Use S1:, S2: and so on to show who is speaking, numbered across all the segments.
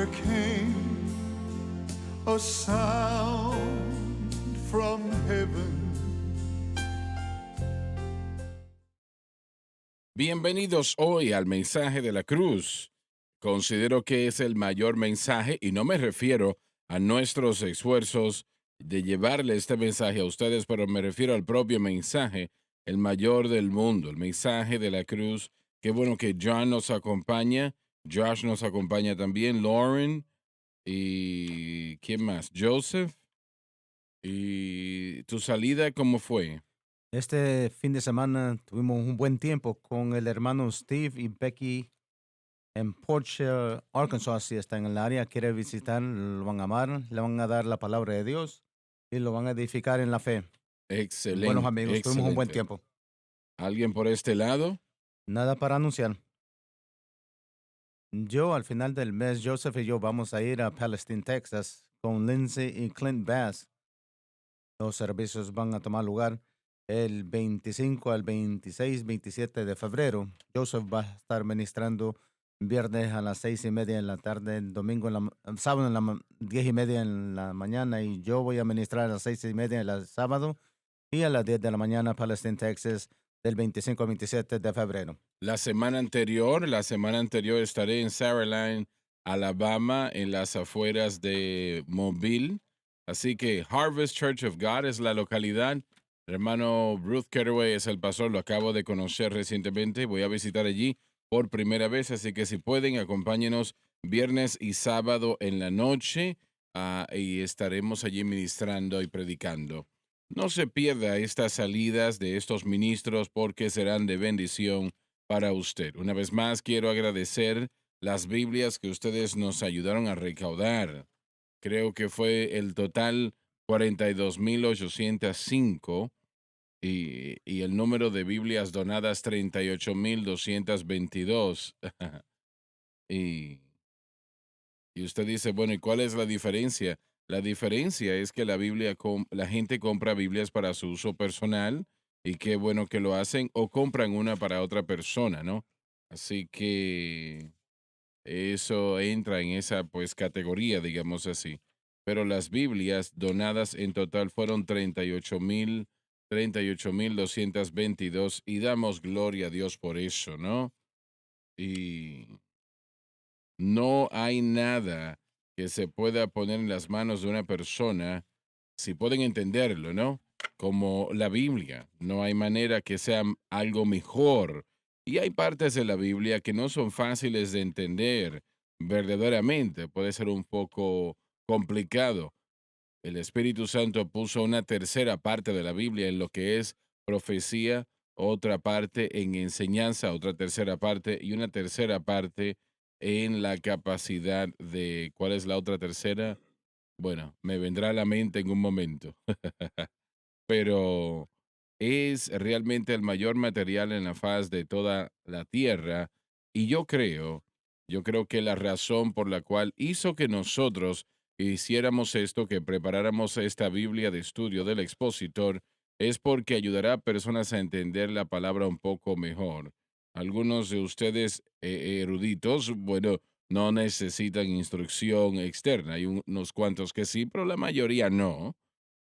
S1: there came a sound from heaven.
S2: Bienvenidos hoy al mensaje de la cruz. Considero que es el mayor mensaje y no me refiero a nuestros esfuerzos de llevarle este mensaje a ustedes, pero me refiero al propio mensaje, el mayor del mundo, el mensaje de la cruz. Qué bueno que John nos acompaña, Josh nos acompaña también, Lauren y ¿quién más? Joseph. ¿Y tu salida cómo fue?
S3: Este fin de semana tuvimos un buen tiempo con el hermano Steve y Becky en Portia, Arkansas. Si está en el área, quiere visitar, lo van a amar, le van a dar la palabra de Dios y lo van a edificar en la fe. Buenos
S2: Excelente,
S3: amigos, tuvimos un buen
S2: excelente.
S3: tiempo.
S2: ¿Alguien por este lado?
S3: Nada para anunciar. Yo, al final del mes, Joseph y yo vamos a ir a Palestine, Texas, con Lindsay y Clint Bass. Los servicios van a tomar lugar el 25 al 26, 27 de febrero. Joseph va a estar ministrando viernes a las 6:30 de la tarde, el domingo sábado 10:30 en la mañana, y yo voy a ministrar a las 6:30 el sábado y a las 10 de la mañana, Palestine, Texas, del 25 al 27 de febrero.
S2: La semana anterior estaré en Saraline, Alabama, en las afueras de Mobile. Así que Harvest Church of God es la localidad. El hermano Ruth Carraway es el pastor, lo acabo de conocer recientemente. Voy a visitar allí por primera vez, así que si pueden, acompáñenos viernes y sábado en la noche y estaremos allí ministrando y predicando. No se pierda estas salidas de estos ministros porque serán de bendición para usted. Una vez más, quiero agradecer las Biblias que ustedes nos ayudaron a recaudar. Creo que fue el total 42,805 y el número de Biblias donadas 38,222. y, y usted dice, bueno, ¿y cuál es la diferencia? La diferencia es que la gente compra Biblias para su uso personal y qué bueno que lo hacen o compran una para otra persona, ¿no? Así que eso entra en esa pues categoría, digamos así. Pero las Biblias donadas en total fueron 38,222 y damos gloria a Dios por eso, ¿no? Y no hay nada que se pueda poner en las manos de una persona, si pueden entenderlo, ¿no? Como la Biblia. No hay manera que sea algo mejor. Y hay partes de la Biblia que no son fáciles de entender verdaderamente. Puede ser un poco complicado. El Espíritu Santo puso una tercera parte de la Biblia en lo que es profecía, otra parte en enseñanza, otra tercera parte y una tercera parte en la capacidad de, ¿cuál es la otra tercera? Bueno, me vendrá a la mente en un momento. Pero es realmente el mayor material en la faz de toda la tierra y yo creo que la razón por la cual hizo que nosotros hiciéramos esto, que preparáramos esta Biblia de estudio del expositor, es porque ayudará a personas a entender la palabra un poco mejor. Algunos de ustedes eruditos, bueno, no necesitan instrucción externa. Hay unos cuantos que sí, pero la mayoría no.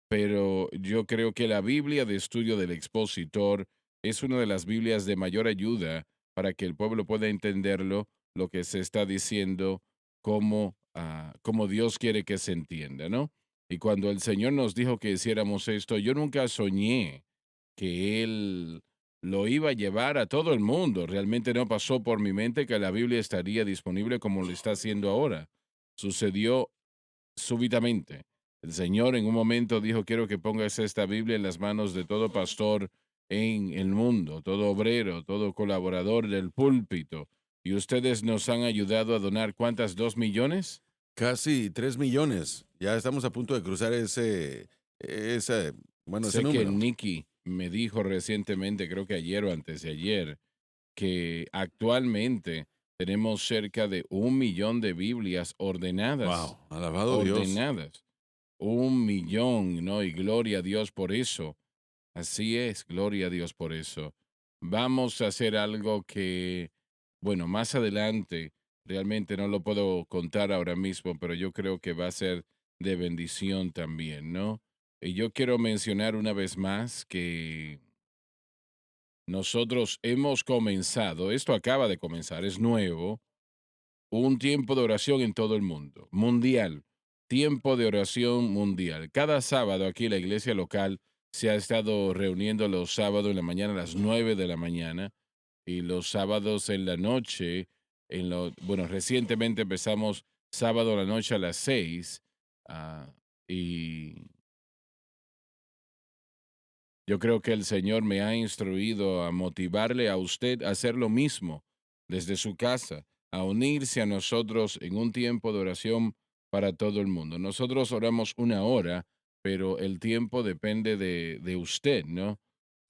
S2: Pero yo creo que la Biblia de estudio del expositor es una de las Biblias de mayor ayuda para que el pueblo pueda entenderlo, lo que se está diciendo, como Dios quiere que se entienda, ¿no? Y cuando el Señor nos dijo que hiciéramos esto, yo nunca soñé que Él lo iba a llevar a todo el mundo. Realmente no pasó por mi mente que la Biblia estaría disponible como lo está haciendo ahora. Sucedió súbitamente. El Señor en un momento dijo, quiero que pongas esta Biblia en las manos de todo pastor en el mundo, todo obrero, todo colaborador del púlpito. Y ustedes nos han ayudado a donar, ¿cuántas? ¿2 millones?
S4: Casi 3 millones. Ya estamos a punto de cruzar ese, bueno, ese
S2: Sé que
S4: número.
S2: Nicky me dijo recientemente, creo que ayer o antes de ayer, que actualmente tenemos cerca de 1 millón de Biblias ordenadas.
S4: Wow, alabado Dios.
S2: Ordenadas. 1 millón, ¿no? Y gloria a Dios por eso. Así es, gloria a Dios por eso. Vamos a hacer algo que, bueno, más adelante Realmente no lo puedo contar ahora mismo, pero yo creo que va a ser de bendición también, ¿no? Y yo quiero mencionar una vez más que nosotros hemos comenzado, esto acaba de comenzar, es nuevo, un tiempo de oración en todo el mundo, mundial, tiempo de oración mundial. Cada sábado aquí la iglesia local se ha estado reuniendo los sábados en la mañana a las 9 de la mañana y los sábados en la noche, bueno, recientemente empezamos sábado a la noche a las 6 y yo creo que el Señor me ha instruido a motivarle a usted a hacer lo mismo desde su casa, a unirse a nosotros en un tiempo de oración para todo el mundo. Nosotros oramos una hora, pero el tiempo depende de usted, ¿no?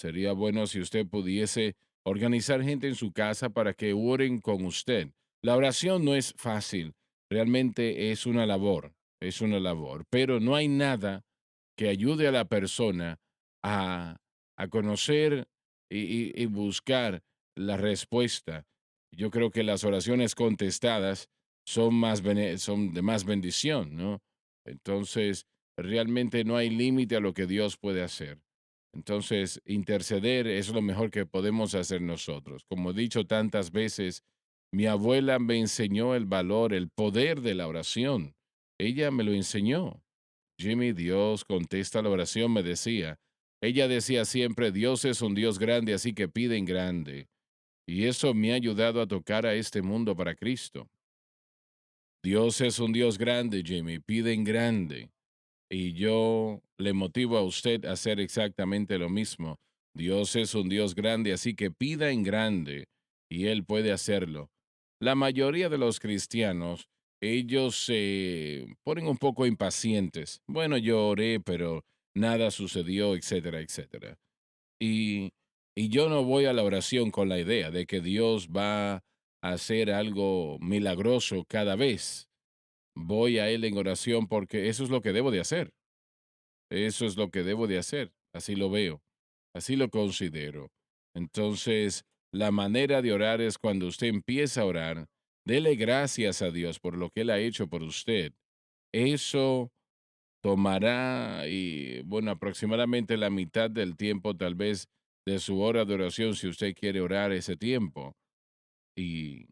S2: Sería bueno si usted pudiese organizar gente en su casa para que oren con usted. La oración no es fácil, realmente es una labor, pero no hay nada que ayude a la persona a, a conocer y buscar la respuesta. Yo creo que las oraciones contestadas son de más bendición, ¿no? Entonces, realmente no hay límite a lo que Dios puede hacer. Entonces, interceder es lo mejor que podemos hacer nosotros. Como he dicho tantas veces, mi abuela me enseñó el valor, el poder de la oración. Ella me lo enseñó. Jimmy, Dios contesta la oración, me decía. Ella decía siempre, Dios es un Dios grande, así que piden grande. Y eso me ha ayudado a tocar a este mundo para Cristo. Dios es un Dios grande, Jimmy, piden grande. Y yo le motivo a usted a hacer exactamente lo mismo. Dios es un Dios grande, así que pida en grande y Él puede hacerlo. La mayoría de los cristianos, ellos se ponen un poco impacientes. Bueno, yo oré, pero nada sucedió, etcétera, etcétera. Y, y yo no voy a la oración con la idea de que Dios va a hacer algo milagroso cada vez. Voy a Él en oración porque eso es lo que debo de hacer. Eso es lo que debo de hacer. Así lo veo. Así lo considero. Entonces, la manera de orar es cuando usted empieza a orar, dele gracias a Dios por lo que Él ha hecho por usted. Eso tomará, y bueno, aproximadamente la mitad del tiempo, tal vez, de su hora de oración, si usted quiere orar ese tiempo. Y,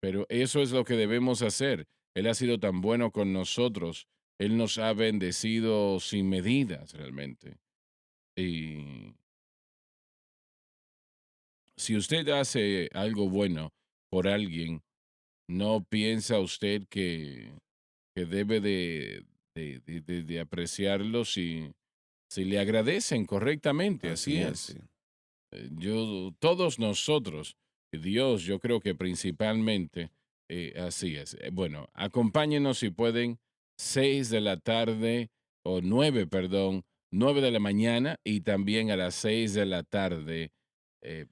S2: pero eso es lo que debemos hacer. Él ha sido tan bueno con nosotros. Él nos ha bendecido sin medidas, realmente. Y si usted hace algo bueno por alguien, no piensa usted que debe de apreciarlo si le agradecen correctamente, así
S4: Así es, sí.
S2: es. Todos nosotros, Dios, yo creo que principalmente, así es. Bueno, acompáñenos si pueden, 6 de la tarde, o 9, perdón, 9 de la mañana y también a las 6 de la tarde,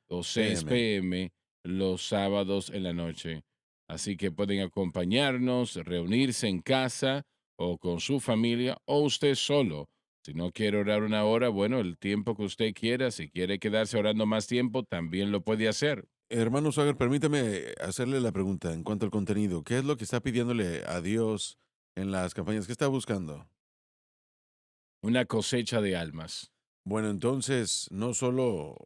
S2: o 6
S4: PM.
S2: p.m. los sábados en la noche. Así que pueden acompañarnos, reunirse en casa o con su familia o usted solo. Si no quiere orar una hora, bueno, el tiempo que usted quiera, si quiere quedarse orando más tiempo, también lo puede hacer.
S4: Hermano Sagar, permítame hacerle la pregunta en cuanto al contenido. ¿Qué es lo que está pidiéndole a Dios en las campañas? ¿Qué está buscando?
S2: Una cosecha de almas.
S4: Bueno, entonces no solo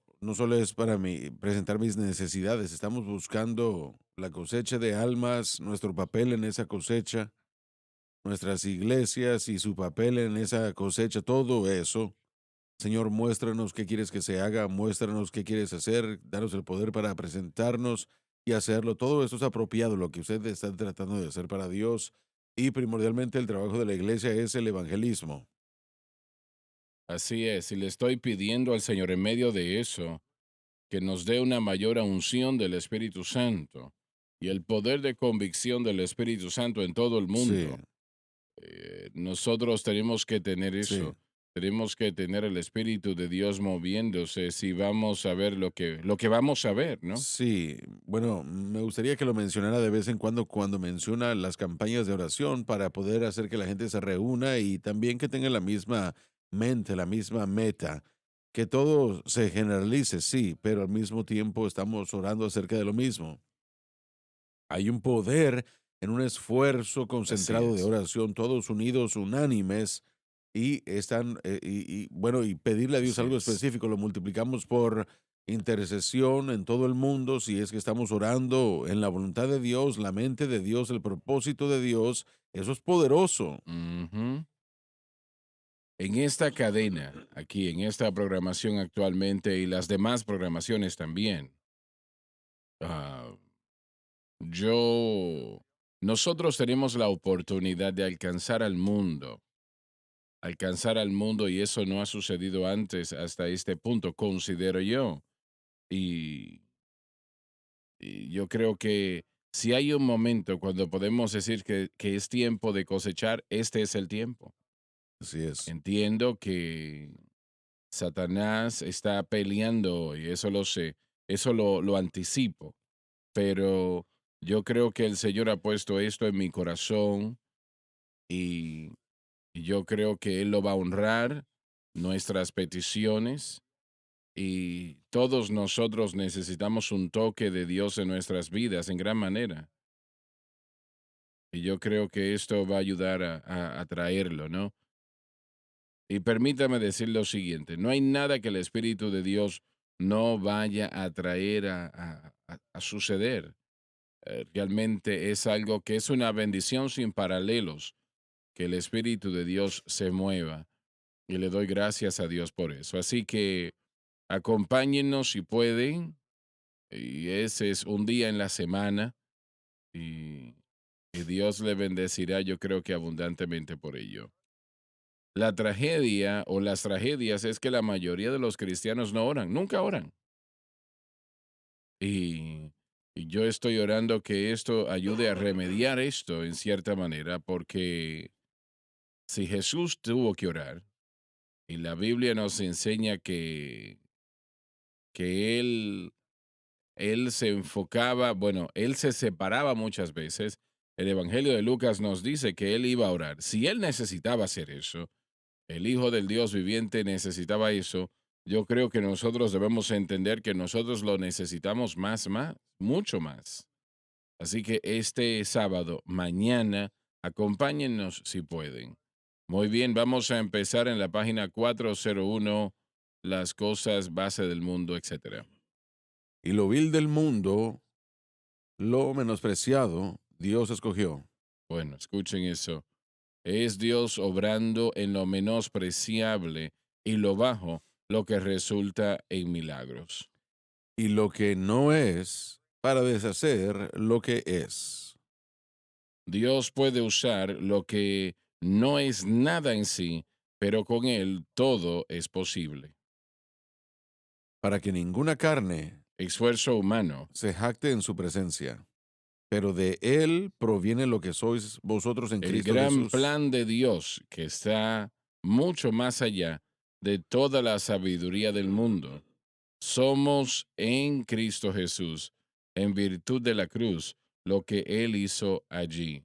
S4: es para mí presentar mis necesidades, estamos buscando la cosecha de almas, nuestro papel en esa cosecha, nuestras iglesias y su papel en esa cosecha, todo eso. Señor, muéstranos qué quieres que se haga, muéstranos qué quieres hacer, danos el poder para presentarnos y hacerlo. Todo esto es apropiado, lo que usted está tratando de hacer para Dios y primordialmente el trabajo de la iglesia es el evangelismo.
S2: Así es, y le estoy pidiendo al Señor en medio de eso que nos dé una mayor unción del Espíritu Santo y el poder de convicción del Espíritu Santo en todo el
S4: Sí,
S2: mundo. Nosotros tenemos que tener
S4: sí.
S2: eso. Tenemos que tener el Espíritu de Dios moviéndose si vamos a ver lo que vamos a ver, ¿no?
S4: Sí, bueno, me gustaría que lo mencionara de vez en cuando menciona las campañas de oración para poder hacer que la gente se reúna y también que tenga la misma mente, la misma meta, que todo se generalice, sí, pero al mismo tiempo estamos orando acerca de lo mismo. Hay un poder en un esfuerzo
S2: Así
S4: concentrado de
S2: es.
S4: oración, todos unidos, unánimes, bueno, y pedirle a Dios
S2: Así
S4: algo
S2: es.
S4: específico, lo multiplicamos por intercesión en todo el mundo, si es que estamos orando en la voluntad de Dios, la mente de Dios, el propósito de Dios, eso es poderoso.
S2: Ujú. En esta cadena, aquí en esta programación actualmente y las demás programaciones también, ah, yo, nosotros tenemos la oportunidad de alcanzar al mundo y eso no ha sucedido antes hasta este punto, considero yo. Y, y yo creo que si hay un momento cuando podemos decir que es tiempo de cosechar, este es el tiempo.
S4: Así es.
S2: Entiendo que Satanás está peleando y eso lo sé, eso lo anticipo, pero yo creo que el Señor ha puesto esto en mi corazón y yo creo que Él lo va a honrar, nuestras peticiones, y todos nosotros necesitamos un toque de Dios en nuestras vidas en gran manera. Y yo creo que esto va a ayudar a traerlo, ¿no? Y permítame decir lo siguiente, no hay nada que el Espíritu de Dios no vaya a traer a suceder. Realmente es algo que es una bendición sin paralelos, que el Espíritu de Dios se mueva. Y le doy gracias a Dios por eso. Así que acompáñennos si pueden. Y ese es un día en la semana. Y, y Dios le bendecirá, yo creo que abundantemente por ello. La tragedia o las tragedias es que la mayoría de los cristianos no oran, nunca oran. Y, y yo estoy orando que esto ayude a remediar esto en cierta manera, porque si Jesús tuvo que orar, y la Biblia nos enseña que él se enfocaba, bueno, él se separaba muchas veces. El Evangelio de Lucas nos dice que él iba a orar. Si él necesitaba hacer eso, el Hijo del Dios viviente necesitaba eso, yo creo que nosotros debemos entender que nosotros lo necesitamos más, mucho más. Así que este sábado, mañana, acompáñennos si pueden. Muy bien, vamos a empezar en la página 401, las cosas base del mundo, etcétera.
S4: Y lo vil del mundo, lo menospreciado, Dios escogió.
S2: Bueno, escuchen eso. Es Dios obrando en lo menospreciable y lo bajo, lo que resulta en milagros.
S4: Y lo que no es, para deshacer lo que es,
S2: Dios puede usar lo que no es nada en sí, pero con Él todo es posible.
S4: para que ninguna carne
S2: Esfuerzo humano,
S4: se jacte en su presencia. Pero de Él proviene lo que sois vosotros en
S2: el
S4: Cristo
S2: gran
S4: Jesús.
S2: plan de Dios que está mucho más allá de toda la sabiduría del mundo. Somos en Cristo Jesús, en virtud de la cruz, lo que Él hizo allí.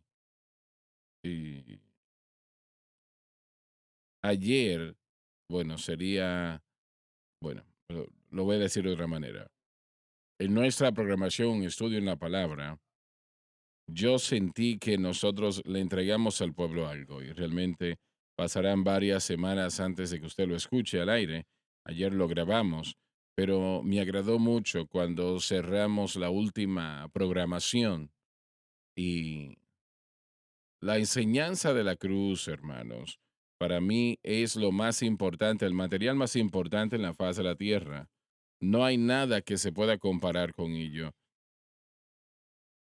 S2: Y ayer, bueno, sería, bueno, lo voy a decir de otra manera. En nuestra programación, estudio en la palabra, yo sentí que nosotros le entregamos al pueblo algo y realmente pasarán varias semanas antes de que usted lo escuche al aire. Ayer lo grabamos, pero me agradó mucho cuando cerramos la última programación y la enseñanza de la cruz, hermanos, para mí es lo más importante, el material más importante en la faz de la tierra. No hay nada que se pueda comparar con ello.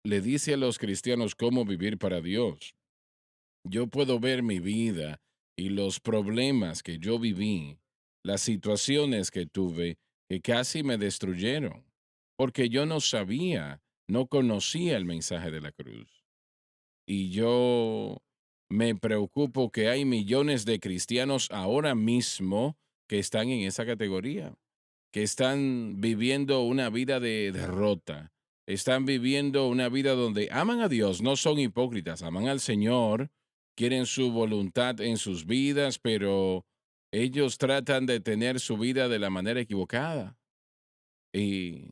S2: Le dice a los cristianos cómo vivir para Dios. Yo puedo ver mi vida y los problemas que yo viví, las situaciones que tuve que casi me destruyeron, porque yo no sabía, no conocía el mensaje de la cruz. Y yo me preocupo que hay millones de cristianos ahora mismo que están en esa categoría, que están viviendo una vida de derrota, están viviendo una vida donde aman a Dios, no son hipócritas, aman al Señor, quieren su voluntad en sus vidas, pero ellos tratan de tener su vida de la manera equivocada. Y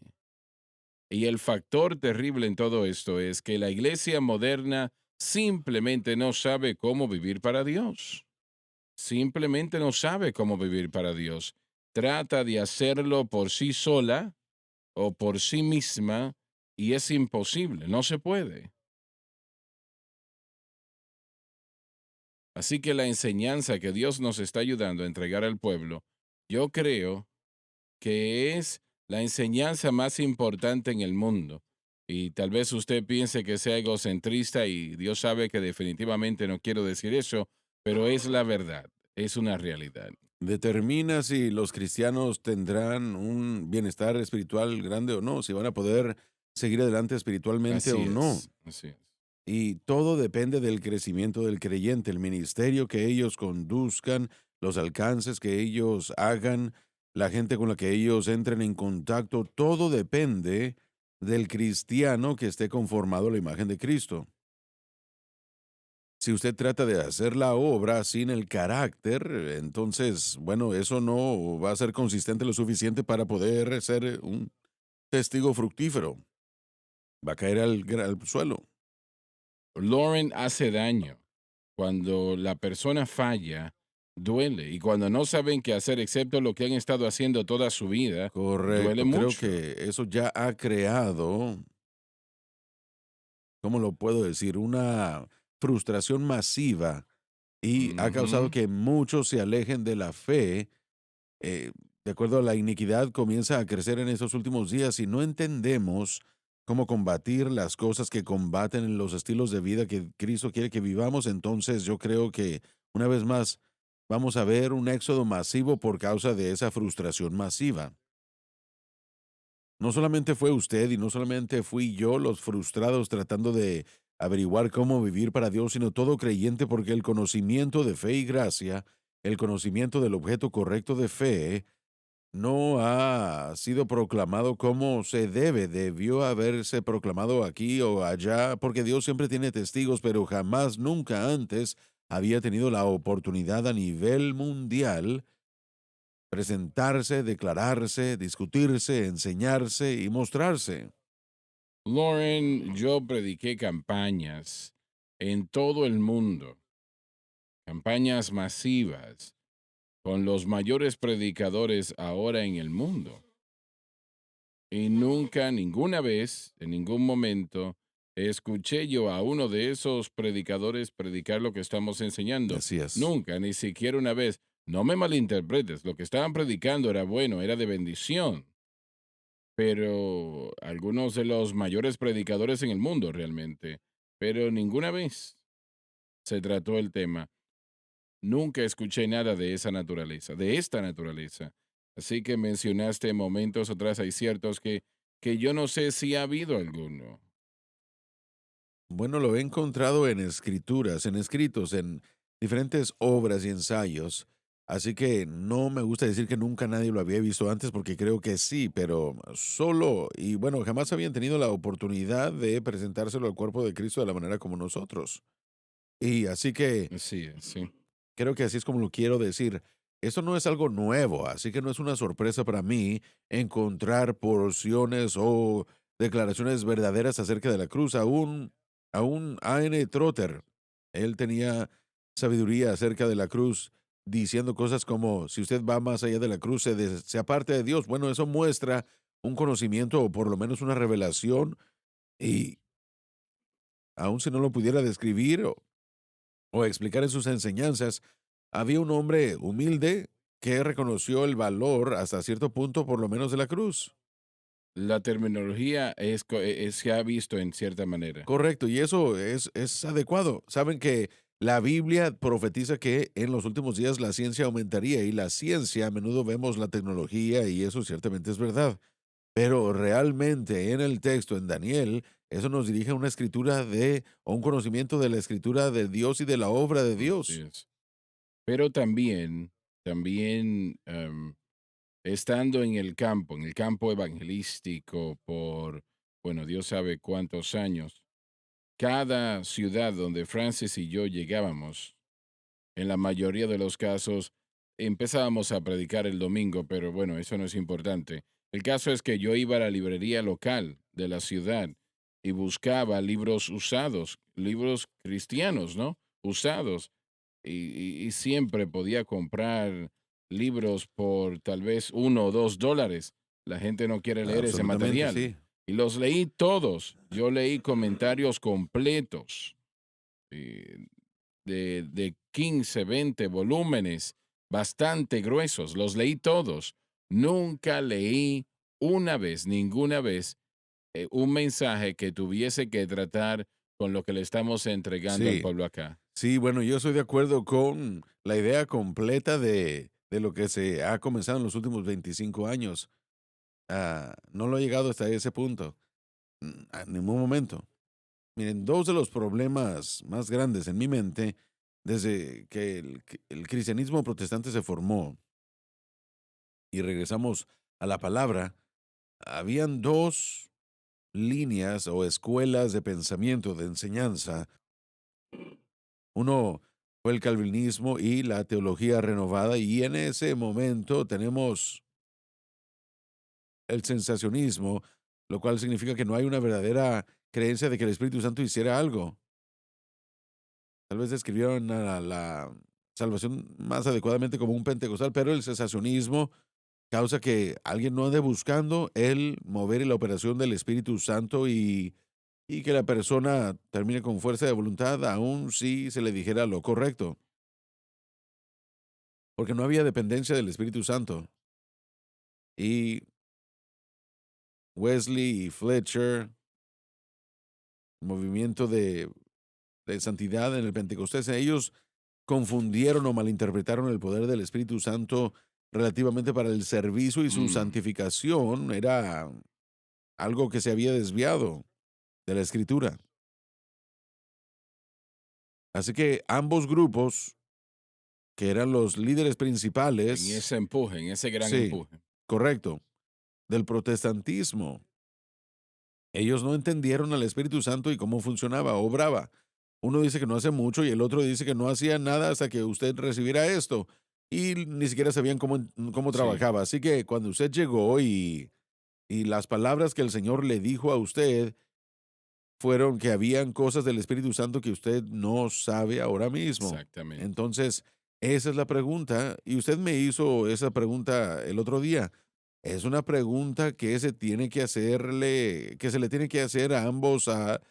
S2: Y el factor terrible en todo esto es que la iglesia moderna simplemente no sabe cómo vivir para Dios. Simplemente no sabe cómo vivir para Dios. Trata de hacerlo por sí sola o por sí misma y es imposible, no se puede. Así que la enseñanza que Dios nos está ayudando a entregar al pueblo, yo creo que es la enseñanza más importante en el mundo. Y tal vez usted piense que sea egocentrista y Dios sabe que definitivamente no quiero decir eso, pero es la verdad, es una realidad.
S4: Determina si los cristianos tendrán un bienestar espiritual grande o no, si van a poder seguir adelante espiritualmente
S2: Así
S4: o no.
S2: es, así es.
S4: Y todo depende del crecimiento del creyente, el ministerio que ellos conduzcan, los alcances que ellos hagan, la gente con la que ellos entren en contacto, todo depende del cristiano que esté conformado a la imagen de Cristo. Si usted trata de hacer la obra sin el carácter, entonces, bueno, eso no va a ser consistente lo suficiente para poder ser un testigo fructífero. Va a caer al suelo.
S2: Lauren hace daño. Cuando la persona falla, duele. Y cuando no saben qué hacer excepto lo que han estado haciendo toda su vida, duele
S4: Correcto, creo
S2: mucho.
S4: que eso ya ha creado, ¿cómo lo puedo decir? Una frustración masiva y ha causado
S2: Ujú.
S4: que muchos se alejen de la fe. De acuerdo a la iniquidad comienza a crecer en estos últimos días y no entendemos cómo combatir las cosas que combaten en los estilos de vida que Cristo quiere que vivamos, entonces yo creo que una vez más vamos a ver un éxodo masivo por causa de esa frustración masiva. No solamente fue usted y no solamente fui yo los frustrados tratando de averiguar cómo vivir para Dios, sino todo creyente porque el conocimiento de fe y gracia, el conocimiento del objeto correcto de fe, no ha sido proclamado como se debe. Debió haberse proclamado aquí o allá, porque Dios siempre tiene testigos, pero jamás, nunca antes había tenido la oportunidad a nivel mundial presentarse, declararse, discutirse, enseñarse y mostrarse.
S2: Lauren, yo prediqué campañas en todo el mundo, campañas masivas, con los mayores predicadores ahora en el mundo. Y nunca, ninguna vez, en ningún momento, escuché yo a uno de esos predicadores predicar lo que estamos enseñando.
S4: Así es.
S2: Nunca, ni siquiera una vez. No me malinterpretes, lo que estaban predicando era bueno, era de bendición, pero algunos de los mayores predicadores en el mundo realmente, pero ninguna vez se trató el tema. Nunca escuché nada de esa naturaleza, de esta naturaleza. Así que mencionaste momentos atrás, hay ciertos que yo no sé si ha habido alguno.
S4: Bueno, lo he encontrado en escrituras, en escritos, en diferentes obras y ensayos. Así que no me gusta decir que nunca nadie lo había visto antes porque creo que sí, pero solo y bueno, jamás habían tenido la oportunidad de presentárselo al cuerpo de Cristo de la manera como nosotros. Y así que
S2: Sí, sí.
S4: creo que así es como lo quiero decir. Esto no es algo nuevo, así que no es una sorpresa para mí encontrar porciones o declaraciones verdaderas acerca de la cruz. Aún A.N. Trotter, él tenía sabiduría acerca de la cruz, diciendo cosas como, si usted va más allá de la cruz, se aparte de Dios. Bueno, eso muestra un conocimiento o por lo menos una revelación y aun si no lo pudiera describir o explicar en sus enseñanzas, había un hombre humilde que reconoció el valor hasta cierto punto, por lo menos de la cruz.
S2: La terminología se ha visto en cierta manera.
S4: Correcto, y eso es adecuado. Saben que la Biblia profetiza que en los últimos días la ciencia aumentaría y la ciencia, a menudo vemos la tecnología y eso ciertamente es verdad. Pero realmente en el texto, en Daniel, eso nos dirige a una escritura o un conocimiento de la escritura de Dios y de la obra de
S2: Así
S4: Dios.
S2: es. Pero también estando en el campo evangelístico por, bueno, Dios sabe cuántos años, cada ciudad donde Francis y yo llegábamos, en la mayoría de los casos, empezábamos a predicar el domingo, pero bueno, eso no es importante. El caso es que yo iba a la librería local de la ciudad y buscaba libros usados, libros cristianos, ¿no? Usados. Y siempre podía comprar libros por tal vez $1 o $2. La gente no quiere leer ese
S4: Absolutamente,
S2: material.
S4: sí.
S2: Y los leí todos. Yo leí comentarios completos eh, de 15, 20 volúmenes, bastante gruesos. Los leí todos. Nunca leí una vez, ninguna vez, un mensaje que tuviese que tratar con lo que le estamos entregando al
S4: Sí,
S2: pueblo acá.
S4: sí, bueno, yo estoy de acuerdo con la idea completa de lo que se ha comenzado en los últimos 25 años. No lo he llegado hasta ese punto, en ningún momento. Miren, dos de los problemas más grandes en mi mente desde que el cristianismo protestante se formó y regresamos a la palabra, habían dos líneas o escuelas de pensamiento, de enseñanza. Uno fue el calvinismo y la teología renovada, y en ese momento tenemos el sensacionismo, lo cual significa que no hay una verdadera creencia de que el Espíritu Santo hiciera algo. Tal vez describieron a la salvación más adecuadamente como un pentecostal, pero el sensacionismo causa que alguien no ande buscando el mover y la operación del Espíritu Santo y que la persona termine con fuerza de voluntad, aun si se le dijera lo correcto, porque no había dependencia del Espíritu Santo. Y Wesley y Fletcher, movimiento de santidad en el Pentecostés, ellos confundieron o malinterpretaron el poder del Espíritu Santo relativamente para el servicio, y su
S2: Mm,
S4: santificación era algo que se había desviado de la Escritura. Así que ambos grupos, que eran los líderes
S2: en
S4: principales,
S2: ese empuje, en ese gran
S4: sí,
S2: empuje.
S4: correcto, del protestantismo, ellos no entendieron al Espíritu Santo y cómo funcionaba, obraba. Uno dice que no hace mucho y el otro dice que no hacía nada hasta que usted recibiera esto. Y ni siquiera sabían cómo
S2: Sí,
S4: trabajaba. Así que cuando usted llegó y las palabras que el Señor le dijo a usted fueron que habían cosas del Espíritu Santo que usted no sabe ahora mismo.
S2: exactamente.
S4: Entonces, esa es la pregunta. Y usted me hizo esa pregunta el otro día. Es una pregunta que se tiene que hacerle, que se le tiene que hacer a ambos, a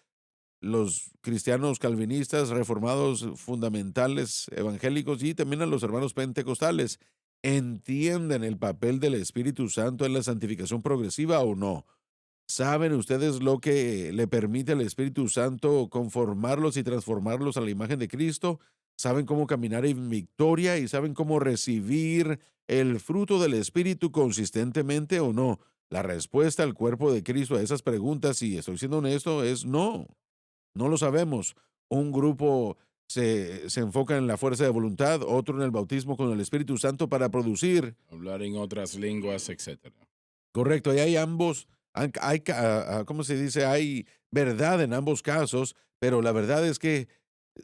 S4: los cristianos calvinistas, reformados, fundamentales, evangélicos, y también a los hermanos pentecostales. ¿Entienden el papel del Espíritu Santo en la santificación progresiva o no? ¿Saben ustedes lo que le permite al Espíritu Santo conformarlos y transformarlos a la imagen de Cristo? ¿Saben cómo caminar en victoria y saben cómo recibir el fruto del Espíritu consistentemente o no? La respuesta al cuerpo de Cristo a esas preguntas, si estoy siendo honesto, es no. No lo sabemos. Un grupo se enfoca en la fuerza de voluntad, otro en el bautismo con el Espíritu Santo para producir.
S2: Hablar en otras lenguas, etcétera.
S4: Correcto, y hay ambos, ¿cómo se dice? Hay verdad en ambos casos, pero la verdad es que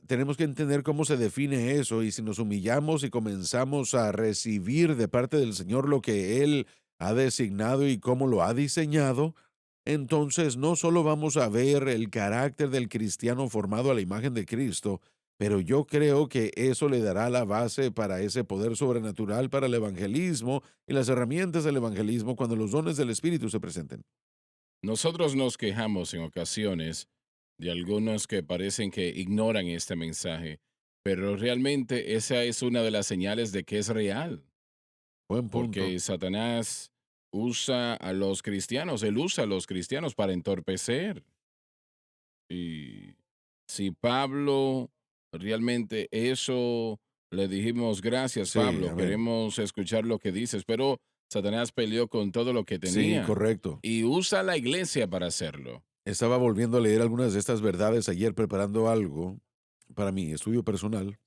S4: tenemos que entender cómo se define eso, y si nos humillamos y comenzamos a recibir de parte del Señor lo que Él ha designado y cómo lo ha diseñado, entonces no solo vamos a ver el carácter del cristiano formado a la imagen de Cristo, pero yo creo que eso le dará la base para ese poder sobrenatural para el evangelismo y las herramientas del evangelismo cuando los dones del Espíritu se presenten.
S2: Nosotros nos quejamos en ocasiones de algunos que parecen que ignoran este mensaje, pero realmente esa es una de las señales de que es real,
S4: Buen punto.
S2: porque Satanás usa a los cristianos, él usa a los cristianos para entorpecer. Y si Pablo realmente eso le dijimos, gracias
S4: Sí,
S2: Pablo,
S4: amén.
S2: queremos escuchar lo que dices, pero Satanás peleó con todo lo que
S4: Sí,
S2: tenía
S4: correcto.
S2: y usa la iglesia para hacerlo.
S4: Estaba volviendo a leer algunas de estas verdades ayer preparando algo para mi estudio personal.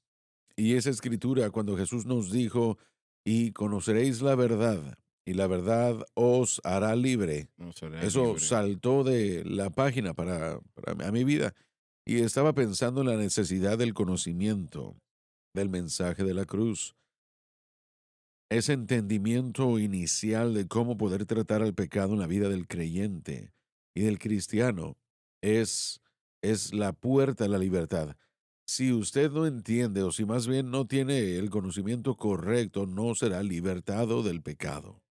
S4: Y esa escritura, cuando Jesús nos dijo, y conoceréis la verdad, y la verdad os hará libre,
S2: No será
S4: eso
S2: libre.
S4: saltó de la página a mi vida. Y estaba pensando en la necesidad del conocimiento del mensaje de la cruz. ese entendimiento inicial de cómo poder tratar al pecado en la vida del creyente y del cristiano es, es la puerta a la libertad. Si usted no entiende o si más bien no tiene el conocimiento correcto, no será libertado del pecado.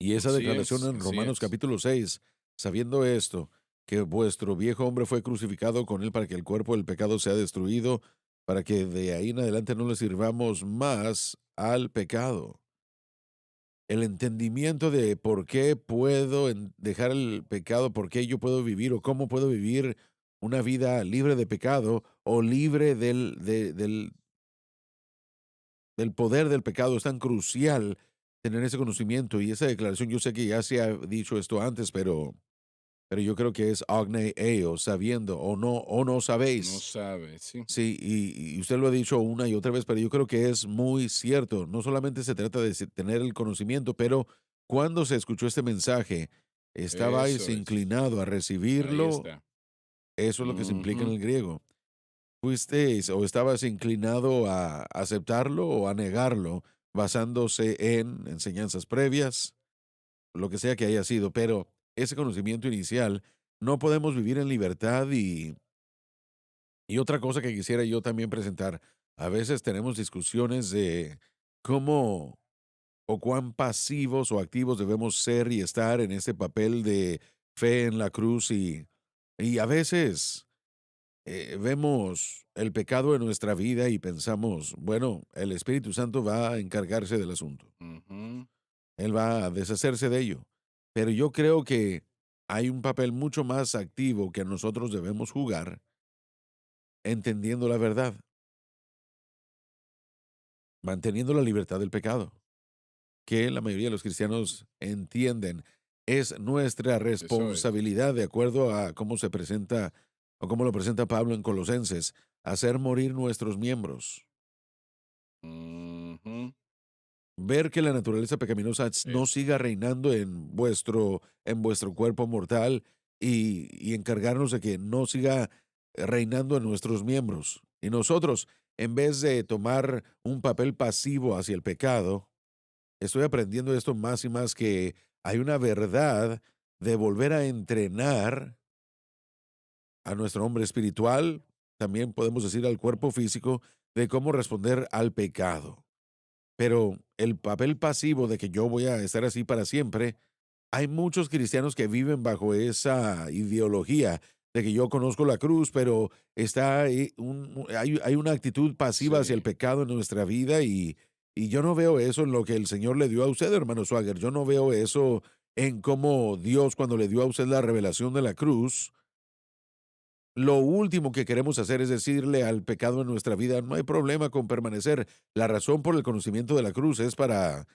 S4: Y esa
S2: Así
S4: declaración
S2: es,
S4: en
S2: así
S4: Romanos
S2: es.
S4: capítulo 6, sabiendo esto, que vuestro viejo hombre fue crucificado con él para que el cuerpo del pecado sea destruido, para que de ahí en adelante no le sirvamos más al pecado. El entendimiento de por qué puedo dejar el pecado, por qué yo puedo vivir o cómo puedo vivir una vida libre de pecado o libre del poder del pecado es tan crucial tener ese conocimiento y esa declaración. Yo sé que ya se ha dicho esto antes, pero yo creo que es agne eo, sabiendo o no
S2: No
S4: sabéis.
S2: sabe, sí.
S4: Sí, y usted lo ha dicho una y otra vez, pero yo creo que es muy cierto. No solamente se trata de tener el conocimiento, pero cuando se escuchó este mensaje, estabais
S2: Eso es.
S4: inclinado a
S2: Ahí
S4: recibirlo.
S2: está.
S4: Eso es lo que se implica en
S2: Ujú.
S4: el griego. ¿Fuisteis o estabas inclinado a aceptarlo o a negarlo basándose en enseñanzas previas, lo que sea que haya sido? Pero ese conocimiento inicial, no podemos vivir en libertad y otra cosa que quisiera yo también presentar, a veces tenemos discusiones de cómo o cuán pasivos o activos debemos ser y estar en este papel de fe en la cruz y a veces vemos el pecado en nuestra vida y pensamos, bueno, el Espíritu Santo va a encargarse del asunto.
S2: Ujú.
S4: Él va a deshacerse de ello. Pero yo creo que hay un papel mucho más activo que nosotros debemos jugar entendiendo la verdad, manteniendo la libertad del pecado, que la mayoría de los cristianos entienden. Es nuestra
S2: Eso es.
S4: responsabilidad, de acuerdo a cómo se presenta o cómo lo presenta Pablo en Colosenses, hacer morir nuestros miembros.
S2: Ujú.
S4: Ver que la naturaleza pecaminosa no
S2: Eso.
S4: siga reinando en vuestro cuerpo mortal y encargarnos de que no siga reinando en nuestros miembros. Y nosotros, en vez de tomar un papel pasivo hacia el pecado, estoy aprendiendo esto más y más, que hay una verdad de volver a entrenar a nuestro hombre espiritual, también podemos decir al cuerpo físico, de cómo responder al pecado. Pero el papel pasivo de que yo voy a estar así para siempre, hay muchos cristianos que viven bajo esa ideología de que yo conozco la cruz, pero está ahí hay una actitud pasiva hacia el
S2: Sí.
S4: pecado en nuestra vida y yo no veo eso en lo que el Señor le dio a usted, hermano Swagger. Yo no veo eso en cómo Dios, cuando le dio a usted la revelación de la cruz, lo último que queremos hacer es decirle al pecado en nuestra vida, no hay problema con permanecer. La razón por el conocimiento de la cruz es para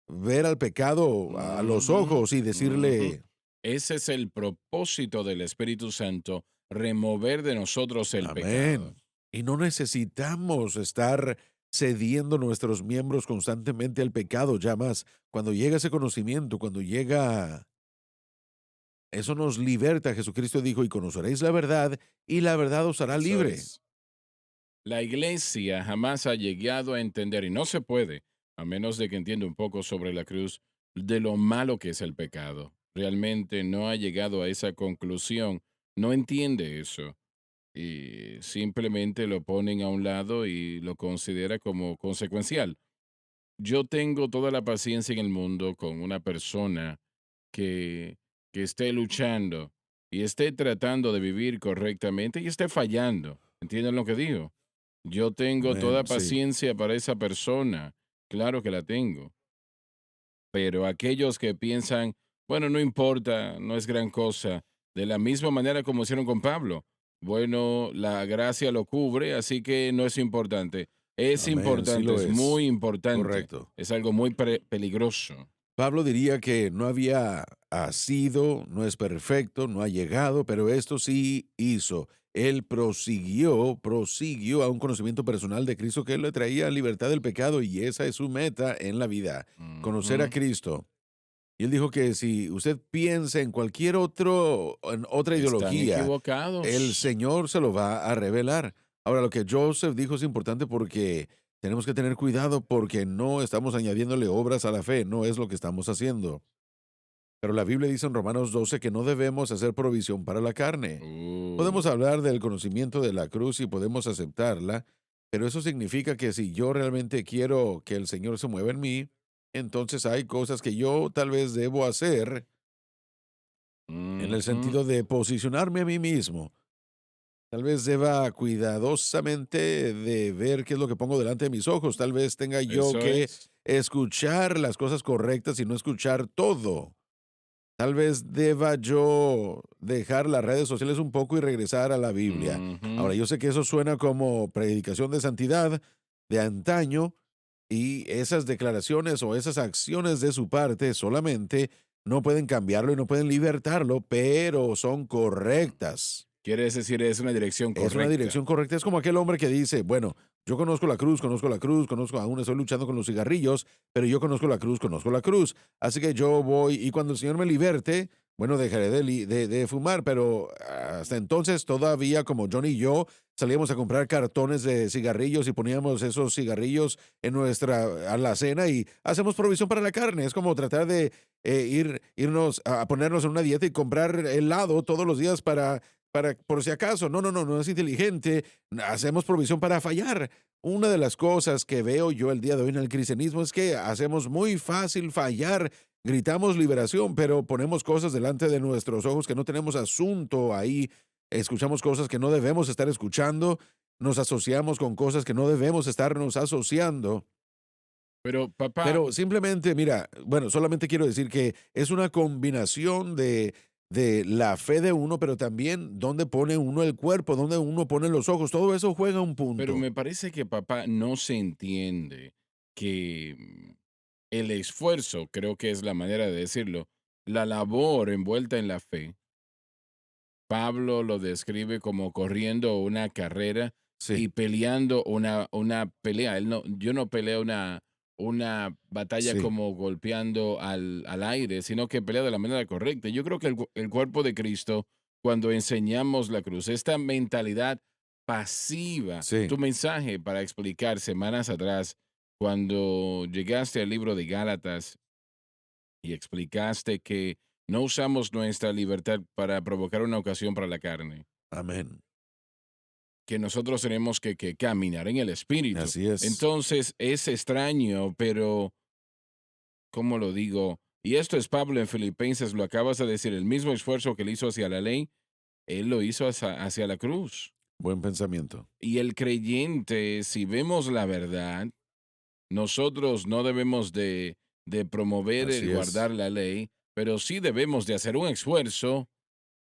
S4: ver al pecado a los
S2: Ujú,
S4: ojos y
S2: ujú.
S4: decirle,
S2: Ese es el propósito del Espíritu Santo, remover de nosotros el pecado.
S4: amén. Y no necesitamos estar cediendo nuestros miembros constantemente al pecado, ya más. Cuando llega ese conocimiento, cuando llega, eso nos liberta. Jesucristo dijo, y conoceréis la verdad, y la verdad os hará
S2: Eso
S4: libre.
S2: es. La iglesia jamás ha llegado a entender, y no se puede, a menos de que entienda un poco sobre la cruz, de lo malo que es el pecado. Realmente no ha llegado a esa conclusión, no entiende eso, y simplemente lo ponen a un lado y lo considera como consecuencial. Yo tengo toda la paciencia en el mundo con una persona que, que esté luchando y esté tratando de vivir correctamente y esté fallando. ¿Entienden lo que digo? Yo tengo toda
S4: Amén, sí.
S2: paciencia para esa persona, claro que la tengo, pero aquellos que piensan, bueno, no importa, no es gran cosa, de la misma manera como hicieron con Pablo, bueno, la gracia lo cubre, así que no es importante. Es
S4: Amén, sí
S2: importante,
S4: lo
S2: es
S4: es.
S2: muy importante,
S4: Correcto.
S2: es algo muy peligroso.
S4: Pablo diría que no había sido, no es perfecto, no ha llegado, pero esto sí hizo. Él prosiguió a un conocimiento personal de Cristo que él le traía libertad del pecado y esa es su meta en la vida, conocer a
S2: Ujú.
S4: Cristo. Y él dijo que si usted piensa en en otra
S2: Están
S4: ideología, el
S2: equivocados.
S4: Señor se lo va a revelar. Ahora, lo que Joseph dijo es importante porque Tenemos que tener cuidado porque no estamos añadiéndole obras a la fe, no es lo que estamos haciendo. Pero la Biblia dice en Romanos 12 que no debemos hacer provisión para la carne.
S2: Uh,
S4: Podemos hablar del conocimiento de la cruz y podemos aceptarla, pero eso significa que si yo realmente quiero que el Señor se mueva en mí, entonces hay cosas que yo tal vez debo hacer en el
S2: ujú,
S4: sentido de posicionarme a mí mismo. Tal vez deba cuidadosamente de ver qué es lo que pongo delante de mis ojos. Tal vez tenga yo
S2: eso
S4: que
S2: es.
S4: escuchar las cosas correctas y no escuchar todo. Tal vez deba yo dejar las redes sociales un poco y regresar a la Biblia.
S2: Ujú.
S4: Ahora, yo sé que eso suena como predicación de santidad de antaño y esas declaraciones o esas acciones de su parte solamente no pueden cambiarlo y no pueden libertarlo, pero son correctas.
S2: Quiere decir, es una dirección
S4: Es una
S2: correcta.
S4: dirección correcta. Es como aquel hombre que dice, bueno, yo conozco la cruz, conozco, aún estoy luchando con los cigarrillos, pero yo conozco la cruz. Así que yo voy y cuando el Señor me liberte, bueno, dejaré de fumar, pero hasta entonces todavía como John y yo salíamos a comprar cartones de cigarrillos y poníamos esos cigarrillos en nuestra alacena y hacemos provisión para la carne. Es como tratar de irnos a ponernos en una dieta y comprar helado todos los días para por si acaso. No, no, no, no es inteligente. Hacemos provisión para fallar. Una de las cosas que veo yo el día de hoy en el cristianismo es que hacemos muy fácil fallar. Gritamos liberación, pero ponemos cosas delante de nuestros ojos que no tenemos asunto ahí. Escuchamos cosas que no debemos estar escuchando. Nos asociamos con cosas que no debemos estarnos asociando.
S2: Pero papá,
S4: Pero simplemente, mira, bueno, solamente quiero decir que es una combinación de la fe de uno, pero también dónde pone uno el cuerpo, dónde uno pone los ojos, todo eso juega un
S2: pero
S4: punto.
S2: me parece que papá no se entiende que el esfuerzo, creo que es la manera de decirlo, la labor envuelta en la fe. Pablo lo describe como corriendo una carrera
S4: Sí,
S2: y peleando una pelea. Él no, yo no peleo una batalla
S4: sí,
S2: como golpeando al aire, sino que pelea de la manera correcta. Yo creo que el cuerpo de Cristo, cuando enseñamos la cruz, esta mentalidad pasiva,
S4: sí.
S2: tu mensaje para explicar semanas atrás, cuando llegaste al libro de Gálatas y explicaste que no usamos nuestra libertad para provocar una ocasión para la carne,
S4: Amén.
S2: que nosotros tenemos que caminar en el espíritu.
S4: Así es.
S2: Entonces es extraño, pero, ¿cómo lo digo? Y esto es Pablo en Filipenses, lo acabas de decir, el mismo esfuerzo que él hizo hacia la ley, él lo hizo hacia la cruz.
S4: Buen pensamiento.
S2: Y el creyente, si vemos la verdad, nosotros no debemos de promover el
S4: Así
S2: guardar
S4: es.
S2: la ley, pero sí debemos de hacer un esfuerzo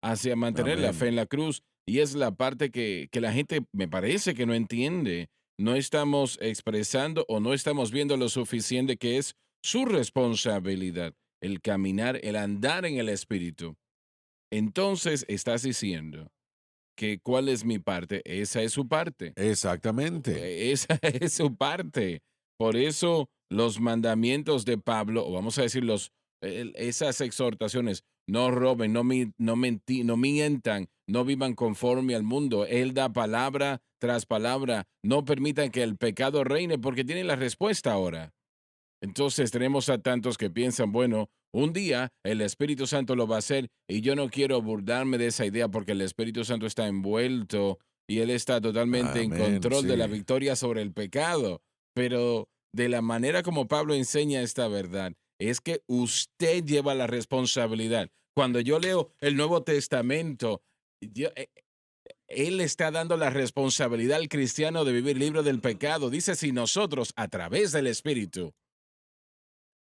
S2: hacia mantener la fe
S4: Amén.
S2: en la cruz. Y es la parte que la gente me parece que no entiende. No estamos expresando o no estamos viendo lo suficiente que es su responsabilidad, el caminar, el andar en el Espíritu. Entonces estás diciendo que cuál es mi parte, esa es su parte.
S4: Exactamente.
S2: Esa es su parte. Por eso los mandamientos de Pablo, o vamos a decir esas exhortaciones, no roben, no mientan, no vivan conforme al mundo. Él da palabra tras palabra. No permitan que el pecado reine porque tiene la respuesta ahora. Entonces tenemos a tantos que piensan, bueno, un día el Espíritu Santo lo va a hacer y yo no quiero burlarme de esa idea porque el Espíritu Santo está envuelto y él está totalmente en
S4: Amén.
S2: control de la
S4: Sí.
S2: victoria sobre el pecado. Pero de la manera como Pablo enseña esta verdad, es que usted lleva la responsabilidad. Cuando yo leo el Nuevo Testamento, él está dando la responsabilidad al cristiano de vivir libre del pecado. Dice, si nosotros a través del Espíritu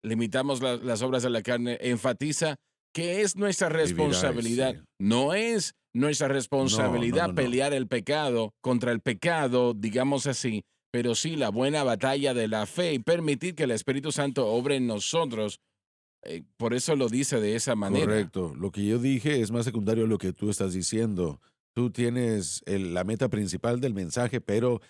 S2: limitamos las obras de la carne, enfatiza que es nuestra
S4: Viviráis.
S2: responsabilidad.
S4: Sí.
S2: No es nuestra
S4: No, no, no,
S2: responsabilidad
S4: no.
S2: pelear el pecado contra el pecado, digamos así, pero sí la buena batalla de la fe y permitir que el Espíritu Santo obre en nosotros. Por eso lo dice de esa manera.
S4: Correcto. Lo que yo dije es más secundario a lo que tú estás diciendo. Tú tienes la meta principal del mensaje, pero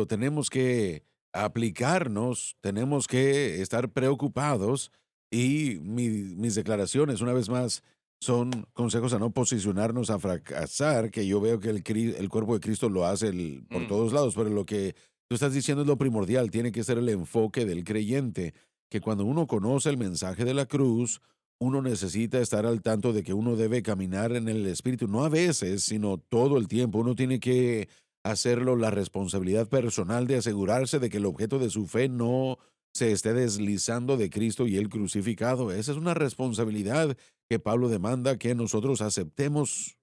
S4: tenemos que aplicarnos, tenemos que estar preocupados y mis declaraciones, una vez más, son consejos a no posicionarnos a fracasar, que yo veo que el cuerpo de Cristo lo hace por
S2: Mm,
S4: todos lados, pero lo que Tú estás diciendo es lo primordial, tiene que ser el enfoque del creyente, que cuando uno conoce el mensaje de la cruz, uno necesita estar al tanto de que uno debe caminar en el Espíritu, no a veces, sino todo el tiempo. Uno tiene que hacerlo la responsabilidad personal de asegurarse de que el objeto de su fe no se esté deslizando de Cristo y el crucificado. Esa es una responsabilidad que Pablo demanda que nosotros aceptemos.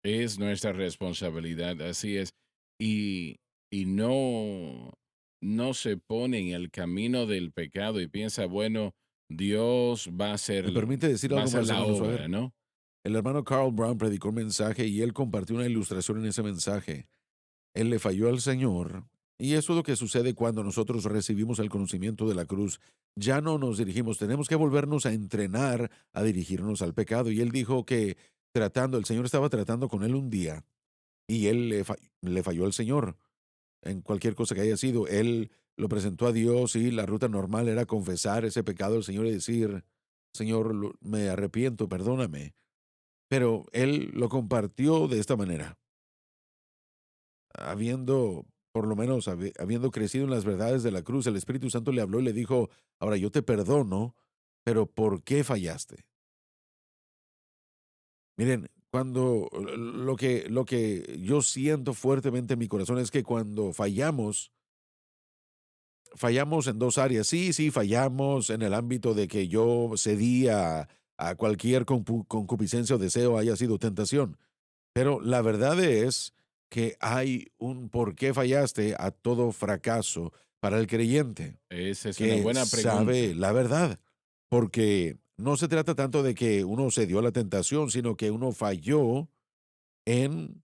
S2: Es nuestra responsabilidad, así es. Y, y no se pone en el camino del pecado y piensa, bueno, Dios
S4: ¿Me permite decir
S2: va a
S4: algo
S2: hacer
S4: más,
S2: la
S4: hermano
S2: obra,
S4: Suager?
S2: ¿no?
S4: El hermano Carl Brown predicó un mensaje y él compartió una ilustración en ese mensaje. Él le falló al Señor. Y eso es lo que sucede cuando nosotros recibimos el conocimiento de la cruz. Ya no nos dirigimos, tenemos que volvernos a entrenar a dirigirnos al pecado. Y él dijo que el Señor estaba tratando con él un día y él le falló al Señor en cualquier cosa que haya sido. Él lo presentó a Dios y la ruta normal era confesar ese pecado al Señor y decir, Señor, me arrepiento, perdóname. Pero él lo compartió de esta manera, habiendo, por lo menos, habiendo crecido en las verdades de la cruz, el Espíritu Santo le habló y le dijo, ahora yo te perdono, pero ¿por qué fallaste? Miren, cuando lo que yo siento fuertemente en mi corazón es que cuando fallamos en dos áreas. Sí, sí, fallamos en el ámbito de que yo cedí a cualquier concupiscencia o deseo haya sido tentación. Pero la verdad es que hay un por qué fallaste a todo fracaso para el creyente,
S2: Esa es una
S4: que
S2: buena
S4: sabe
S2: pregunta.
S4: la verdad, porque no se trata tanto de que uno se dio a la tentación, sino que uno falló en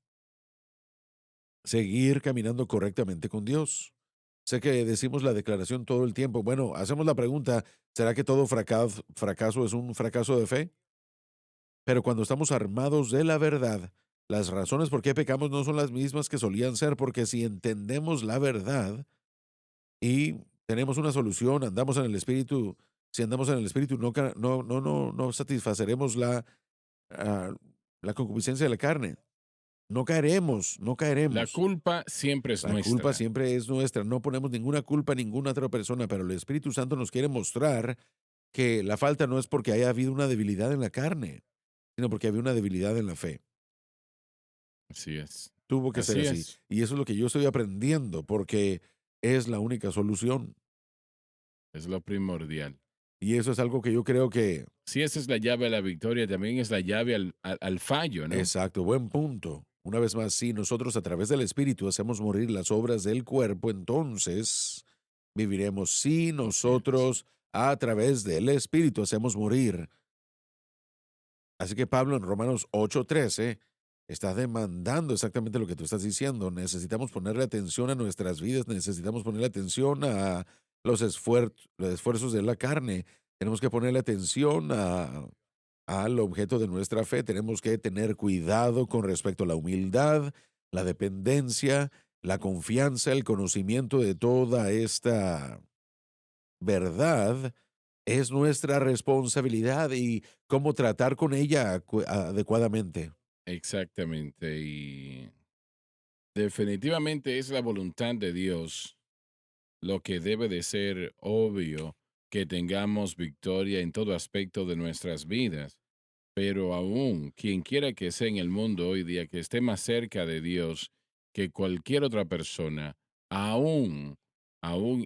S4: seguir caminando correctamente con Dios. Sé que decimos la declaración todo el tiempo. Bueno, hacemos la pregunta, ¿será que todo fracaso es un fracaso de fe? Pero cuando estamos armados de la verdad, las razones por qué pecamos no son las mismas que solían ser, porque si entendemos la verdad y tenemos una solución, andamos en el Espíritu, si andamos en el Espíritu, no satisfaceremos ah, la concupiscencia de la carne. No caeremos, no
S2: La
S4: caeremos.
S2: culpa siempre es
S4: La culpa
S2: nuestra.
S4: siempre es nuestra. No ponemos ninguna culpa a ninguna otra persona, pero el Espíritu Santo nos quiere mostrar que la falta no es porque haya habido una debilidad en la carne, sino porque había una debilidad en la fe.
S2: Así es.
S4: Tuvo que ser
S2: Así
S4: así.
S2: es.
S4: Y eso es lo que yo estoy aprendiendo, porque es la única solución.
S2: Es lo primordial.
S4: Y eso es algo que yo creo que,
S2: Si esa es la llave a la victoria, también es la llave al fallo, ¿no?
S4: exacto, buen punto. Una vez más, si nosotros a través del Espíritu hacemos morir las obras del cuerpo, entonces viviremos. Si
S2: Así es.
S4: nosotros a través del Espíritu hacemos morir. Así que Pablo en Romanos 8:13 está demandando exactamente lo que tú estás diciendo. Necesitamos ponerle atención a nuestras vidas, necesitamos ponerle atención a los esfuerzos de la carne, tenemos que ponerle atención al objeto de nuestra fe, tenemos que tener cuidado con respecto a la humildad, la dependencia, la confianza, el conocimiento de toda esta verdad es nuestra responsabilidad y cómo tratar con ella adecuadamente.
S2: Exactamente. Y definitivamente es la voluntad de Dios lo que debe de ser obvio que tengamos victoria en todo aspecto de nuestras vidas. Pero aún, quien quiera que sea en el mundo hoy día, que esté más cerca de Dios que cualquier otra persona, aún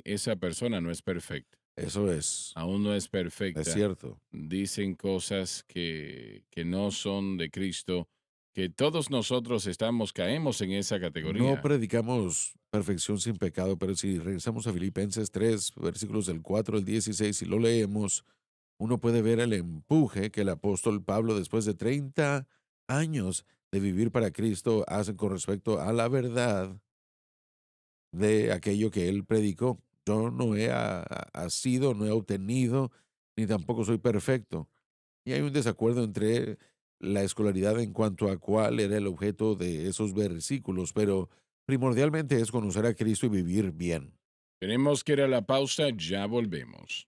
S2: esa persona no es perfecta.
S4: Eso
S2: Aún no es
S4: es
S2: perfecta.
S4: cierto.
S2: Dicen cosas que no son de Cristo, que todos nosotros caemos en esa
S4: No
S2: categoría.
S4: predicamos perfección sin pecado, pero si regresamos a Filipenses 3, versículos del 4 al 16, y lo leemos, uno puede ver el empuje que el apóstol Pablo, después de 30 años de vivir para Cristo, hace con respecto a la verdad de aquello que él predicó. Yo no sido, no he obtenido, ni tampoco soy perfecto. Y hay un desacuerdo entre la escolaridad en cuanto a cuál era el objeto de esos versículos, pero primordialmente es conocer a Cristo y vivir bien.
S2: Tenemos que ir a la pausa, ya volvemos.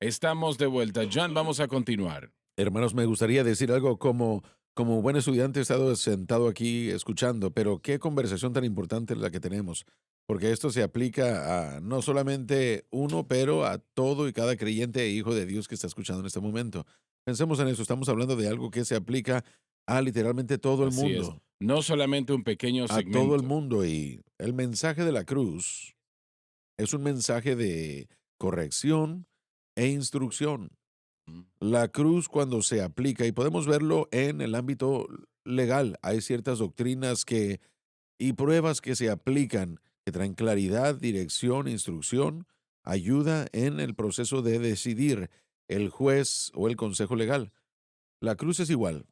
S2: Estamos de vuelta. John, vamos a continuar.
S4: Hermanos, me gustaría decir algo como buen estudiante he estado sentado aquí escuchando, pero qué conversación tan importante es la que tenemos, porque esto se aplica a no solamente uno, pero a todo y cada creyente e hijo de Dios que está escuchando en este momento. Pensemos en eso, estamos hablando de algo que se aplica a literalmente todo el
S2: Así es.
S4: mundo,
S2: No solamente un pequeño
S4: a todo el
S2: segmento.
S4: mundo, y el mensaje de la cruz es un mensaje de corrección e instrucción.
S2: Mm,
S4: La cruz cuando se aplica, y podemos verlo en el ámbito legal, hay ciertas doctrinas y pruebas que se aplican, que traen claridad, dirección, instrucción, ayuda en el proceso de decidir el juez o el consejo legal. La cruz es igual,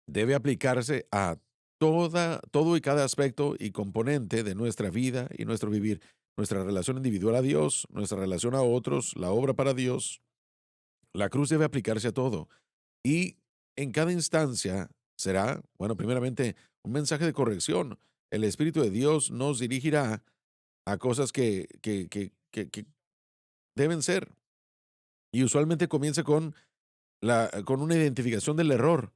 S4: debe aplicarse a todo y cada aspecto y componente de nuestra vida y nuestro vivir, nuestra relación individual a Dios, nuestra relación a otros, la obra para Dios. La cruz debe aplicarse a todo. Y en cada instancia será, bueno, primeramente, un mensaje de corrección. El Espíritu de Dios nos dirigirá a cosas que deben ser. Y usualmente comienza con una identificación del error.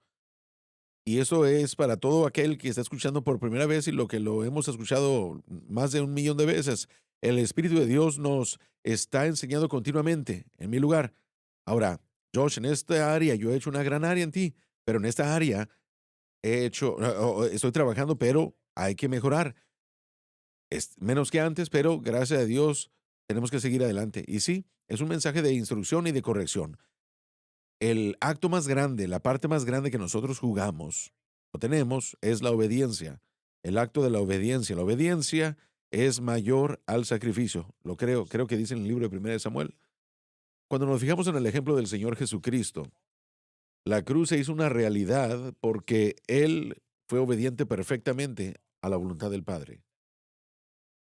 S4: Y eso es para todo aquel que está escuchando por primera vez y lo que lo hemos escuchado más de 1 millón de veces. El Espíritu de Dios nos está enseñando continuamente en mi lugar. Ahora, Josh, en esta área yo he hecho una gran área en ti, pero en esta área estoy trabajando, pero hay que mejorar. Es menos que antes, pero gracias a Dios tenemos que seguir adelante. Y sí, es un mensaje de instrucción y de corrección. El acto más grande, la parte más grande que nosotros jugamos o tenemos es la obediencia. El acto de la obediencia. La obediencia es mayor al sacrificio. Lo creo que dice en el libro de 1 de Samuel. Cuando nos fijamos en el ejemplo del Señor Jesucristo, la cruz se hizo una realidad porque Él fue obediente perfectamente a la voluntad del Padre.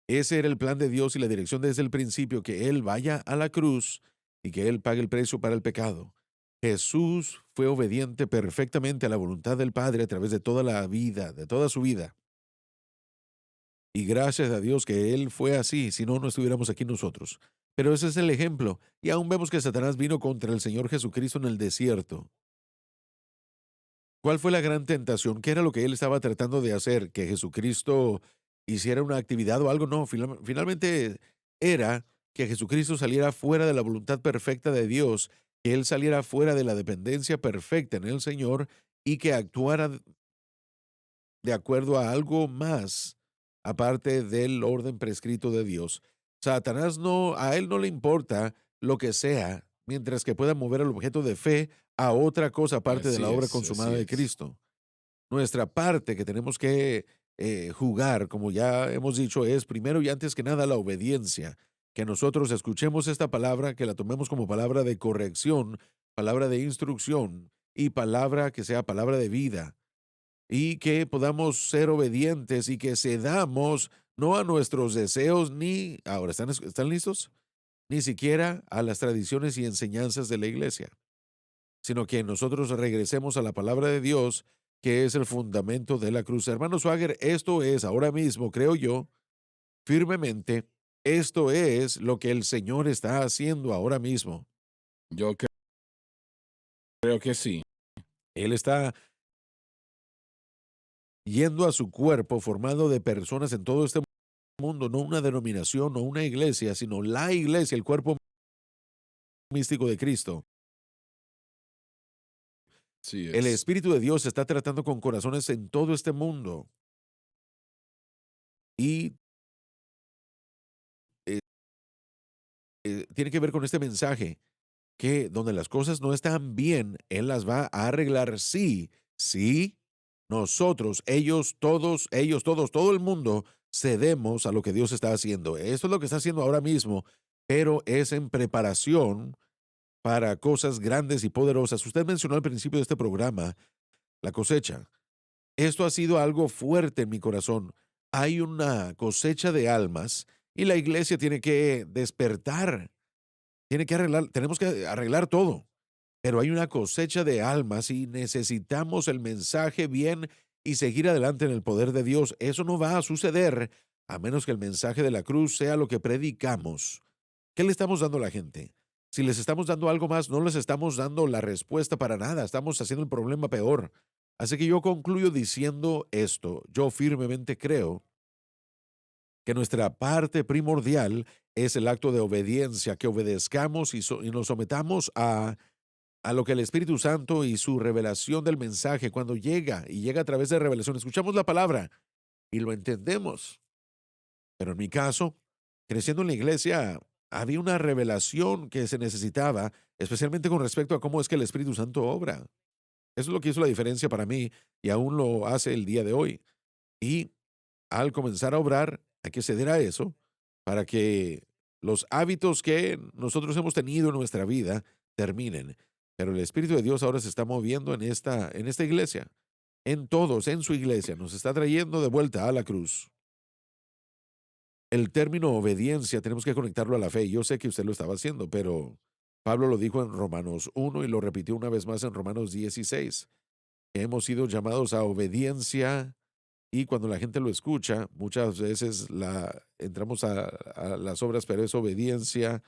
S4: Ese era el plan de Dios y la dirección desde el principio, que Él vaya a la cruz y que Él pague el precio para el pecado. Jesús fue obediente perfectamente a la voluntad del Padre a través de toda la vida, de toda su vida. Y gracias a Dios que Él fue así, si no, no estuviéramos aquí nosotros. Pero ese es el ejemplo. Y aún vemos que Satanás vino contra el Señor Jesucristo en el desierto. ¿Cuál fue la gran tentación? ¿Qué era lo que él estaba tratando de hacer? ¿Que Jesucristo hiciera una actividad o algo? No, finalmente era que Jesucristo saliera fuera de la voluntad perfecta de Dios, que él saliera fuera de la dependencia perfecta en el Señor y que actuara de acuerdo a algo más aparte del orden prescrito de Dios. Satanás no, a él no le importa lo que sea, mientras que pueda mover al objeto de fe a otra cosa aparte de la obra consumada
S2: así
S4: de
S2: es.
S4: Cristo. Nuestra parte que tenemos que jugar, como ya hemos dicho, es primero y antes que nada la obediencia. Que nosotros escuchemos esta palabra, que la tomemos como palabra de corrección, palabra de instrucción y palabra que sea palabra de vida y que podamos ser obedientes y que cedamos no a nuestros deseos ni, ahora, ¿están listos? Ni siquiera a las tradiciones y enseñanzas de la iglesia, sino que nosotros regresemos a la palabra de Dios, que es el fundamento de la cruz. Hermano Swagger, esto es ahora mismo, creo yo, firmemente, esto es lo que el Señor está haciendo ahora mismo.
S2: Yo creo que sí.
S4: Él está yendo a su cuerpo formado de personas en todo este mundo, no una denominación, no una iglesia, sino la iglesia, el cuerpo místico de Cristo.
S2: Sí
S4: El
S2: es.
S4: Espíritu de Dios está tratando con corazones en todo este mundo y eh, tiene que ver con este mensaje que donde las cosas no están bien, Él las va a arreglar. Sí, sí, nosotros, ellos, todos, todo el mundo cedemos a lo que Dios está haciendo. Esto es lo que está haciendo ahora mismo, pero es en preparación para cosas grandes y poderosas. Usted mencionó al principio de este programa la cosecha. Esto ha sido algo fuerte en mi corazón. Hay una cosecha de almas y la iglesia tiene que despertar, tiene que arreglar, tenemos que arreglar todo, pero hay una cosecha de almas y necesitamos el mensaje bien y seguir adelante en el poder de Dios. Eso no va a suceder a menos que el mensaje de la cruz sea lo que predicamos. ¿Qué le estamos dando a la gente? Si les estamos dando algo más, no les estamos dando la respuesta para nada, estamos haciendo el problema peor. Así que yo concluyo diciendo esto, yo firmemente creo que nuestra parte primordial es el acto de obediencia, que obedezcamos y nos sometamos a lo que el Espíritu Santo y su revelación del mensaje, cuando llega y llega a través de revelación, escuchamos la palabra y lo entendemos. Pero en mi caso, creciendo en la iglesia, había una revelación que se necesitaba, especialmente con respecto a cómo es que el Espíritu Santo obra. Eso es lo que hizo la diferencia para mí y aún lo hace el día de hoy. Y al comenzar a obrar, hay que ceder a eso para que los hábitos que nosotros hemos tenido en nuestra vida terminen. Pero el Espíritu de Dios ahora se está moviendo en esta iglesia, en todos, en su iglesia, nos está trayendo de vuelta a la cruz. El término obediencia tenemos que conectarlo a la fe. Yo sé que usted lo estaba haciendo, pero Pablo lo dijo en Romanos 1 y lo repitió una vez más en Romanos 16, que hemos sido llamados a obediencia y cuando la gente lo escucha, muchas veces entramos a las obras, pero es obediencia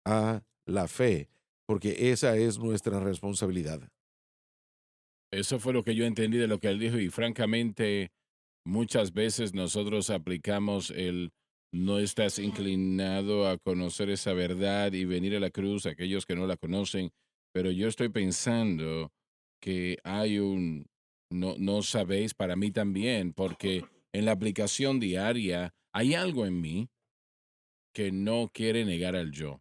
S4: a la fe, porque esa es nuestra responsabilidad.
S2: Eso fue lo que yo entendí de lo que él dijo y francamente muchas veces nosotros aplicamos el no estás inclinado a conocer esa verdad y venir a la cruz, aquellos que no la conocen, pero yo estoy pensando que hay un no sabéis para mí también, porque en la aplicación diaria hay algo en mí que no quiere negar al yo,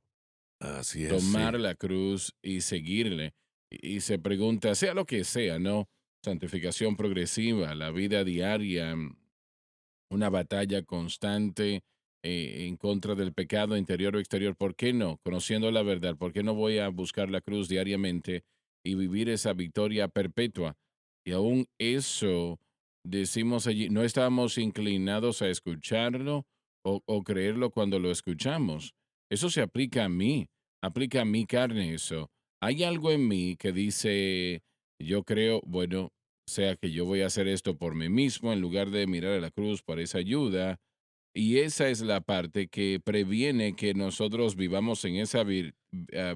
S4: Así es,
S2: tomar
S4: sí.
S2: la cruz y seguirle. Y se pregunta, sea lo que sea, ¿no? Santificación progresiva, la vida diaria, una batalla constante en contra del pecado interior o exterior. ¿Por qué no? Conociendo la verdad, ¿por qué no voy a buscar la cruz diariamente y vivir esa victoria perpetua? Y aún eso, decimos allí, no estamos inclinados a escucharlo o creerlo cuando lo escuchamos. Eso se aplica a mi carne eso. Hay algo en mí que dice, yo creo, bueno, sea que yo voy a hacer esto por mí mismo en lugar de mirar a la cruz por esa ayuda. Y esa es la parte que previene que nosotros vivamos en esa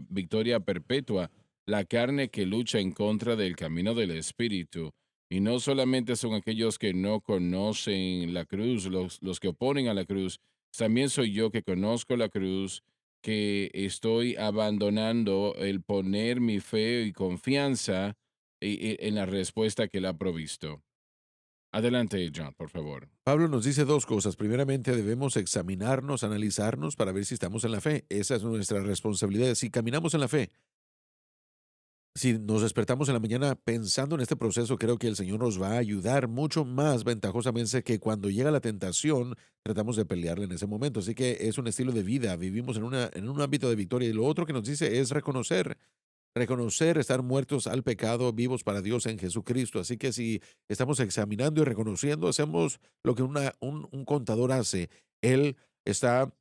S2: victoria perpetua, la carne que lucha en contra del camino del Espíritu. Y no solamente son aquellos que no conocen la cruz, los que oponen a la cruz, también soy yo que conozco la cruz, que estoy abandonando el poner mi fe y confianza en la respuesta que él ha provisto. Adelante, John, por favor.
S4: Pablo nos dice dos cosas. Primeramente, debemos examinarnos, analizarnos para ver si estamos en la fe. Esa es nuestra responsabilidad. Si caminamos en la fe, si nos despertamos en la mañana pensando en este proceso, creo que el Señor nos va a ayudar mucho más ventajosamente que cuando llega la tentación, tratamos de pelearle en ese momento. Así que es un estilo de vida, vivimos en un ámbito de victoria. Y lo otro que nos dice es reconocer, estar muertos al pecado, vivos para Dios en Jesucristo. Así que si estamos examinando y reconociendo, hacemos lo que un contador hace. Él está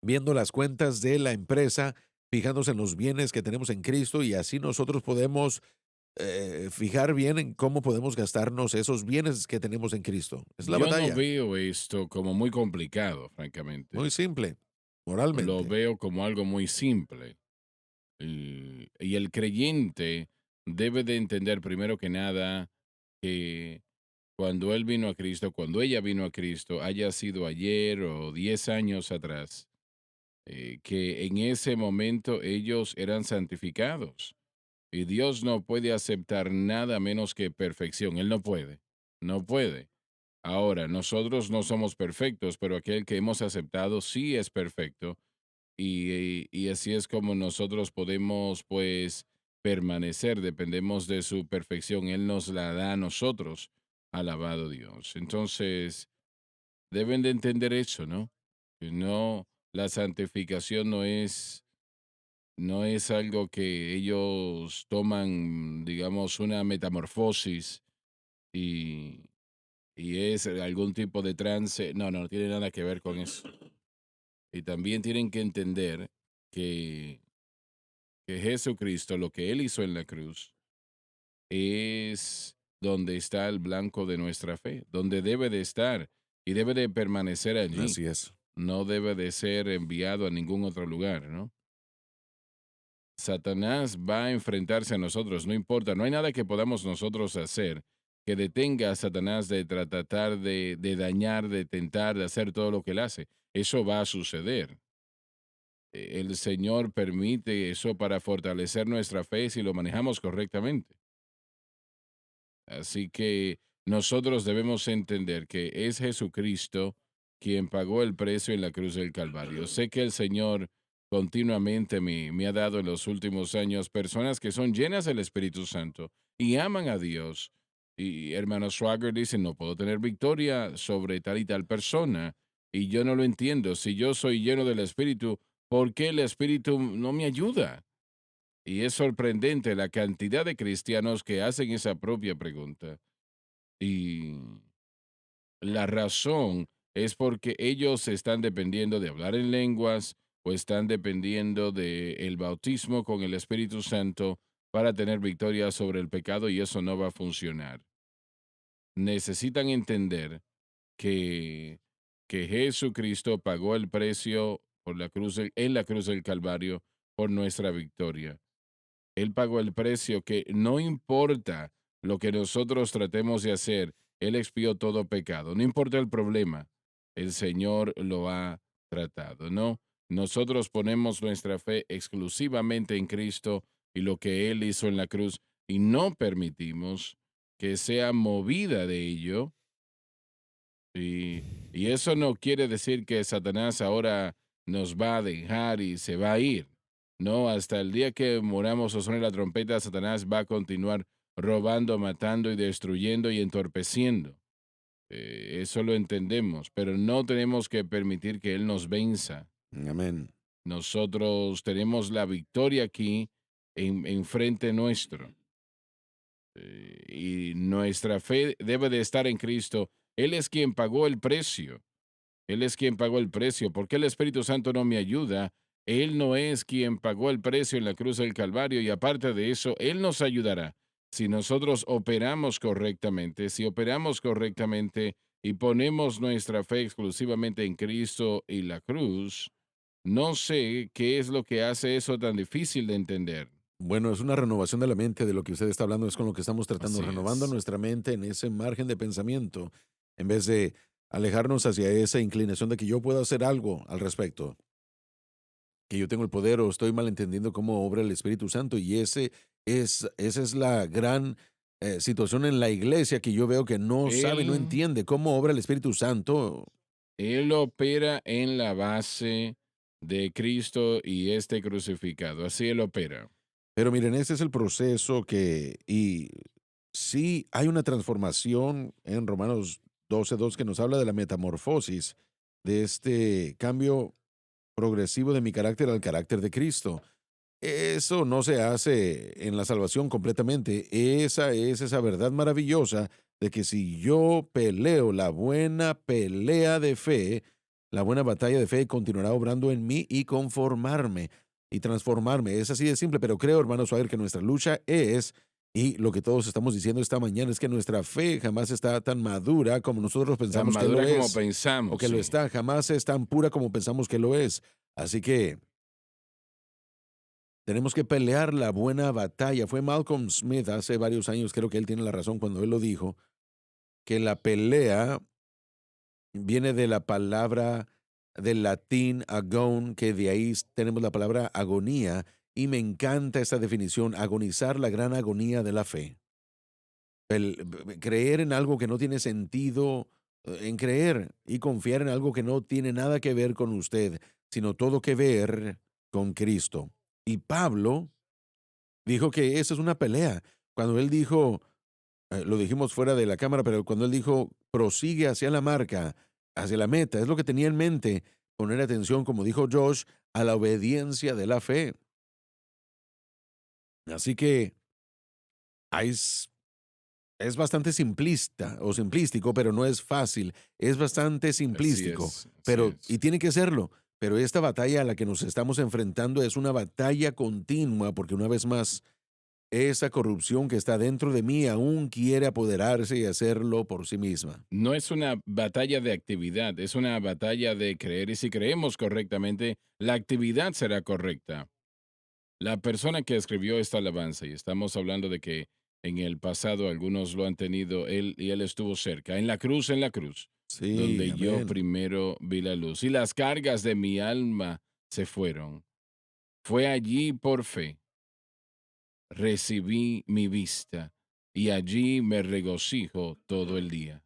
S4: viendo las cuentas de la empresa, fijándose en los bienes que tenemos en Cristo y así nosotros podemos fijar bien en cómo podemos gastarnos esos bienes que tenemos en Cristo. Es la
S2: Yo no
S4: batalla.
S2: veo esto como muy complicado,
S4: Muy
S2: francamente.
S4: simple,
S2: Lo
S4: moralmente.
S2: veo como algo muy simple. Y el creyente debe de entender primero que nada que cuando él vino a Cristo, cuando ella vino a Cristo, haya sido ayer o 10 años atrás, que en ese momento ellos eran santificados. Y Dios no puede aceptar nada menos que perfección. Él no puede. No puede. Ahora, nosotros no somos perfectos, pero aquel que hemos aceptado sí es perfecto. Y así es como nosotros podemos, pues, permanecer. Dependemos de su perfección. Él nos la da a nosotros. Alabado Dios. Entonces, deben de entender eso, ¿no? Que no, la santificación no es algo que ellos toman, digamos, una metamorfosis y, y es algún tipo de trance. No, no tiene nada que ver con eso. Y también tienen que entender que, que Jesucristo, lo que Él hizo en la cruz, es donde está el blanco de nuestra fe, donde debe de estar y debe de permanecer allí.
S4: Así es.
S2: No debe de ser enviado a ningún otro lugar, ¿no? Satanás va a enfrentarse a nosotros, no importa, no hay nada que podamos nosotros hacer que detenga a Satanás de tratar de dañar, de tentar, de hacer todo lo que él hace. Eso va a suceder. El Señor permite eso para fortalecer nuestra fe si lo manejamos correctamente. Así que nosotros debemos entender que es Jesucristo quien pagó el precio en la cruz del Calvario. Sé que el Señor continuamente me ha dado en los últimos años personas que son llenas del Espíritu Santo y aman a Dios. Y hermano Swagger dice, no puedo tener victoria sobre tal y tal persona. Y yo no lo entiendo. Si yo soy lleno del Espíritu, ¿por qué el Espíritu no me ayuda? Y es sorprendente la cantidad de cristianos que hacen esa propia pregunta. Y la razón es porque ellos están dependiendo de hablar en lenguas o están dependiendo del bautismo con el Espíritu Santo para tener victoria sobre el pecado y eso no va a funcionar. Necesitan entender que, que Jesucristo pagó el precio por la cruz, en la cruz del Calvario por nuestra victoria. Él pagó el precio que no importa lo que nosotros tratemos de hacer, Él expió todo pecado. No importa el problema, el Señor lo ha tratado, ¿no? Nosotros ponemos nuestra fe exclusivamente en Cristo y lo que Él hizo en la cruz y no permitimos que sea movida de ello. Y eso no quiere decir que Satanás ahora nos va a dejar y se va a ir. No, hasta el día que moramos o suene la trompeta, Satanás va a continuar robando, matando y destruyendo y entorpeciendo. Eso lo entendemos, pero no tenemos que permitir que Él nos venza.
S4: Amén.
S2: Nosotros tenemos la victoria aquí en frente nuestro. Y nuestra fe debe de estar en Cristo. Él es quien pagó el precio. Él es quien pagó el precio. ¿Por qué el Espíritu Santo no me ayuda? Él no es quien pagó el precio en la cruz del Calvario y aparte de eso, Él nos ayudará. Si nosotros operamos correctamente, si operamos correctamente y ponemos nuestra fe exclusivamente en Cristo y la cruz, no sé qué es lo que hace eso tan difícil de entender.
S4: Bueno, es una renovación de la mente de lo que usted está hablando, es con lo que estamos tratando,
S2: Así
S4: renovando
S2: es.
S4: nuestra mente en ese margen de pensamiento, en vez de alejarnos hacia esa inclinación de que yo puedo hacer algo al respecto, que yo tengo el poder o estoy malentendiendo cómo obra el Espíritu Santo. Y esa es la gran situación en la iglesia que yo veo que no sabe, no
S2: Él,
S4: entiende cómo obra el Espíritu Santo.
S2: él opera en la base de Cristo y este crucificado. Así Él opera.
S4: Pero miren, ese es el proceso y sí hay una transformación en Romanos 12:2 que nos habla de la metamorfosis, de este cambio progresivo de mi carácter al carácter de Cristo. Eso no se hace en la salvación completamente. Esa es esa verdad maravillosa de que si yo peleo la buena pelea de fe, la buena batalla de fe continuará obrando en mí y conformarme y transformarme. Es así de simple, pero creo, hermanos, saber que nuestra lucha es, y lo que todos estamos diciendo esta mañana es que nuestra fe jamás está tan madura como nosotros
S2: Tan
S4: pensamos que lo
S2: madura como
S4: es, o
S2: pensamos,
S4: que lo
S2: sí.
S4: está, jamás es tan pura como pensamos que lo es. Así que tenemos que pelear la buena batalla. Fue Malcolm Smith hace varios años, creo que él tiene la razón cuando él lo dijo, que la pelea viene de la palabra del latín agón, que de ahí tenemos la palabra agonía, y me encanta esa definición, agonizar la gran agonía de la fe. Creer en algo que no tiene sentido, en creer y confiar en algo que no tiene nada que ver con usted, sino todo que ver con Cristo. Y Pablo dijo que esa es una pelea. Cuando él dijo, lo dijimos fuera de la cámara, pero cuando él dijo, prosigue hacia la marca, hacia la meta, es lo que tenía en mente, poner atención, como dijo Josh, a la obediencia de la fe. Así que hay es bastante simplista o simplístico, pero no es fácil. Es bastante simplístico,
S2: Así
S4: pero y
S2: es.
S4: tiene que serlo. Pero esta batalla a la que nos estamos enfrentando es una batalla continua, porque una vez más, esa corrupción que está dentro de mí aún quiere apoderarse y hacerlo por sí misma.
S2: No es una batalla de actividad, es una batalla de creer y si creemos correctamente, la actividad será correcta. La persona que escribió esta alabanza, y estamos hablando de que en el pasado algunos lo han tenido, él estuvo cerca, en la cruz,
S4: Sí,
S2: donde yo
S4: amén.
S2: primero vi la luz, y las cargas de mi alma se fueron. Fue allí por fe, recibí mi vista, y allí me regocijo todo el día.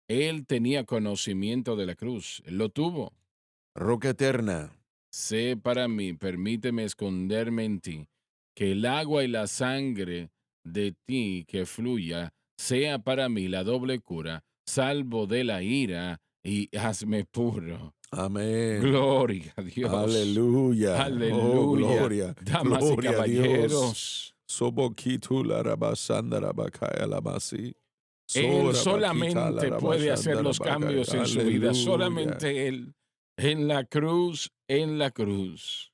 S2: Él tenía conocimiento de la cruz, él lo tuvo.
S4: Roca eterna.
S2: Sé para mí, permíteme esconderme en ti, que el agua y la sangre de ti que fluya sea para mí la doble cura, salvo de la ira y hazme puro.
S4: Amén.
S2: Gloria a Dios.
S4: Aleluya. Oh,
S2: Aleluya.
S4: gloria.
S2: Damas y
S4: Gloria a Dios.
S2: caballeros,
S4: Sobokitu la rabasanda rabakaya lamasi.
S2: Él
S4: Sora bakita la
S2: solamente puede hacer
S4: rabashanda
S2: los
S4: rabakaya.
S2: cambios en su vida,
S4: Aleluya.
S2: solamente Él, en la cruz, en la cruz.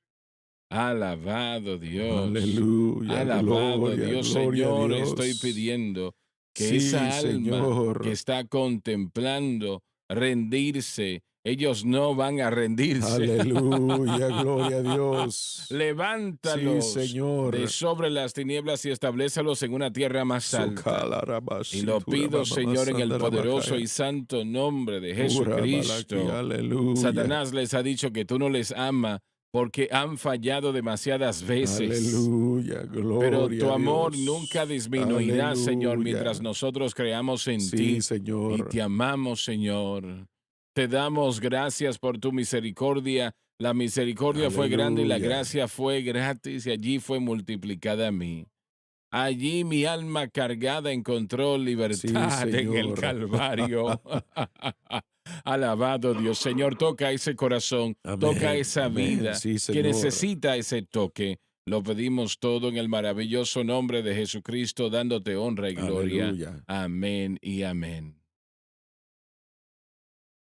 S2: Alabado Dios.
S4: Aleluya.
S2: Alabado
S4: Gloria,
S2: Dios,
S4: gloria a
S2: Señor, estoy
S4: Dios.
S2: pidiendo que
S4: Sí,
S2: esa alma que
S4: Señor.
S2: está contemplando rendirse, ellos no van a rendirse.
S4: Aleluya, gloria a Dios. Sí,
S2: Levántalos de
S4: Señor.
S2: sobre las tinieblas y establézalos en una tierra más alta.
S4: Sokala
S2: Y lo
S4: rabashitura
S2: pido, Señor, en el
S4: bababasanda
S2: poderoso
S4: rabakaya.
S2: y santo nombre de
S4: Ura balaki,
S2: Jesucristo.
S4: aleluya.
S2: Satanás les ha dicho que tú no les amas porque han fallado demasiadas veces.
S4: Aleluya,
S2: Pero
S4: gloria
S2: tu
S4: a
S2: amor nunca
S4: Dios.
S2: disminuirá, Señor, mientras
S4: Aleluya.
S2: nosotros creamos en
S4: Sí,
S2: ti y
S4: Señor.
S2: te amamos, Señor. Te damos gracias por tu misericordia. La misericordia fue grande y la
S4: Aleluya.
S2: gracia fue gratis y allí fue multiplicada a mí. Allí mi alma cargada encontró
S4: Sí,
S2: libertad en el
S4: Señor.
S2: Calvario. Alabado Dios. Señor, toca ese corazón, toca
S4: Amén,
S2: esa
S4: amén.
S2: vida
S4: Sí,
S2: que
S4: Señor.
S2: necesita ese toque. Lo pedimos todo en el maravilloso nombre de Jesucristo, dándote honra y gloria.
S4: Aleluya.
S2: Amén y amén.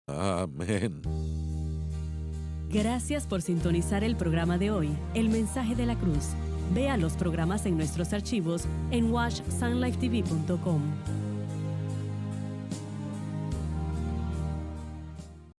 S4: Amén.
S5: Gracias por sintonizar el programa de hoy, El Mensaje de la Cruz. Vea los programas en nuestros archivos en washsunlifetv.com.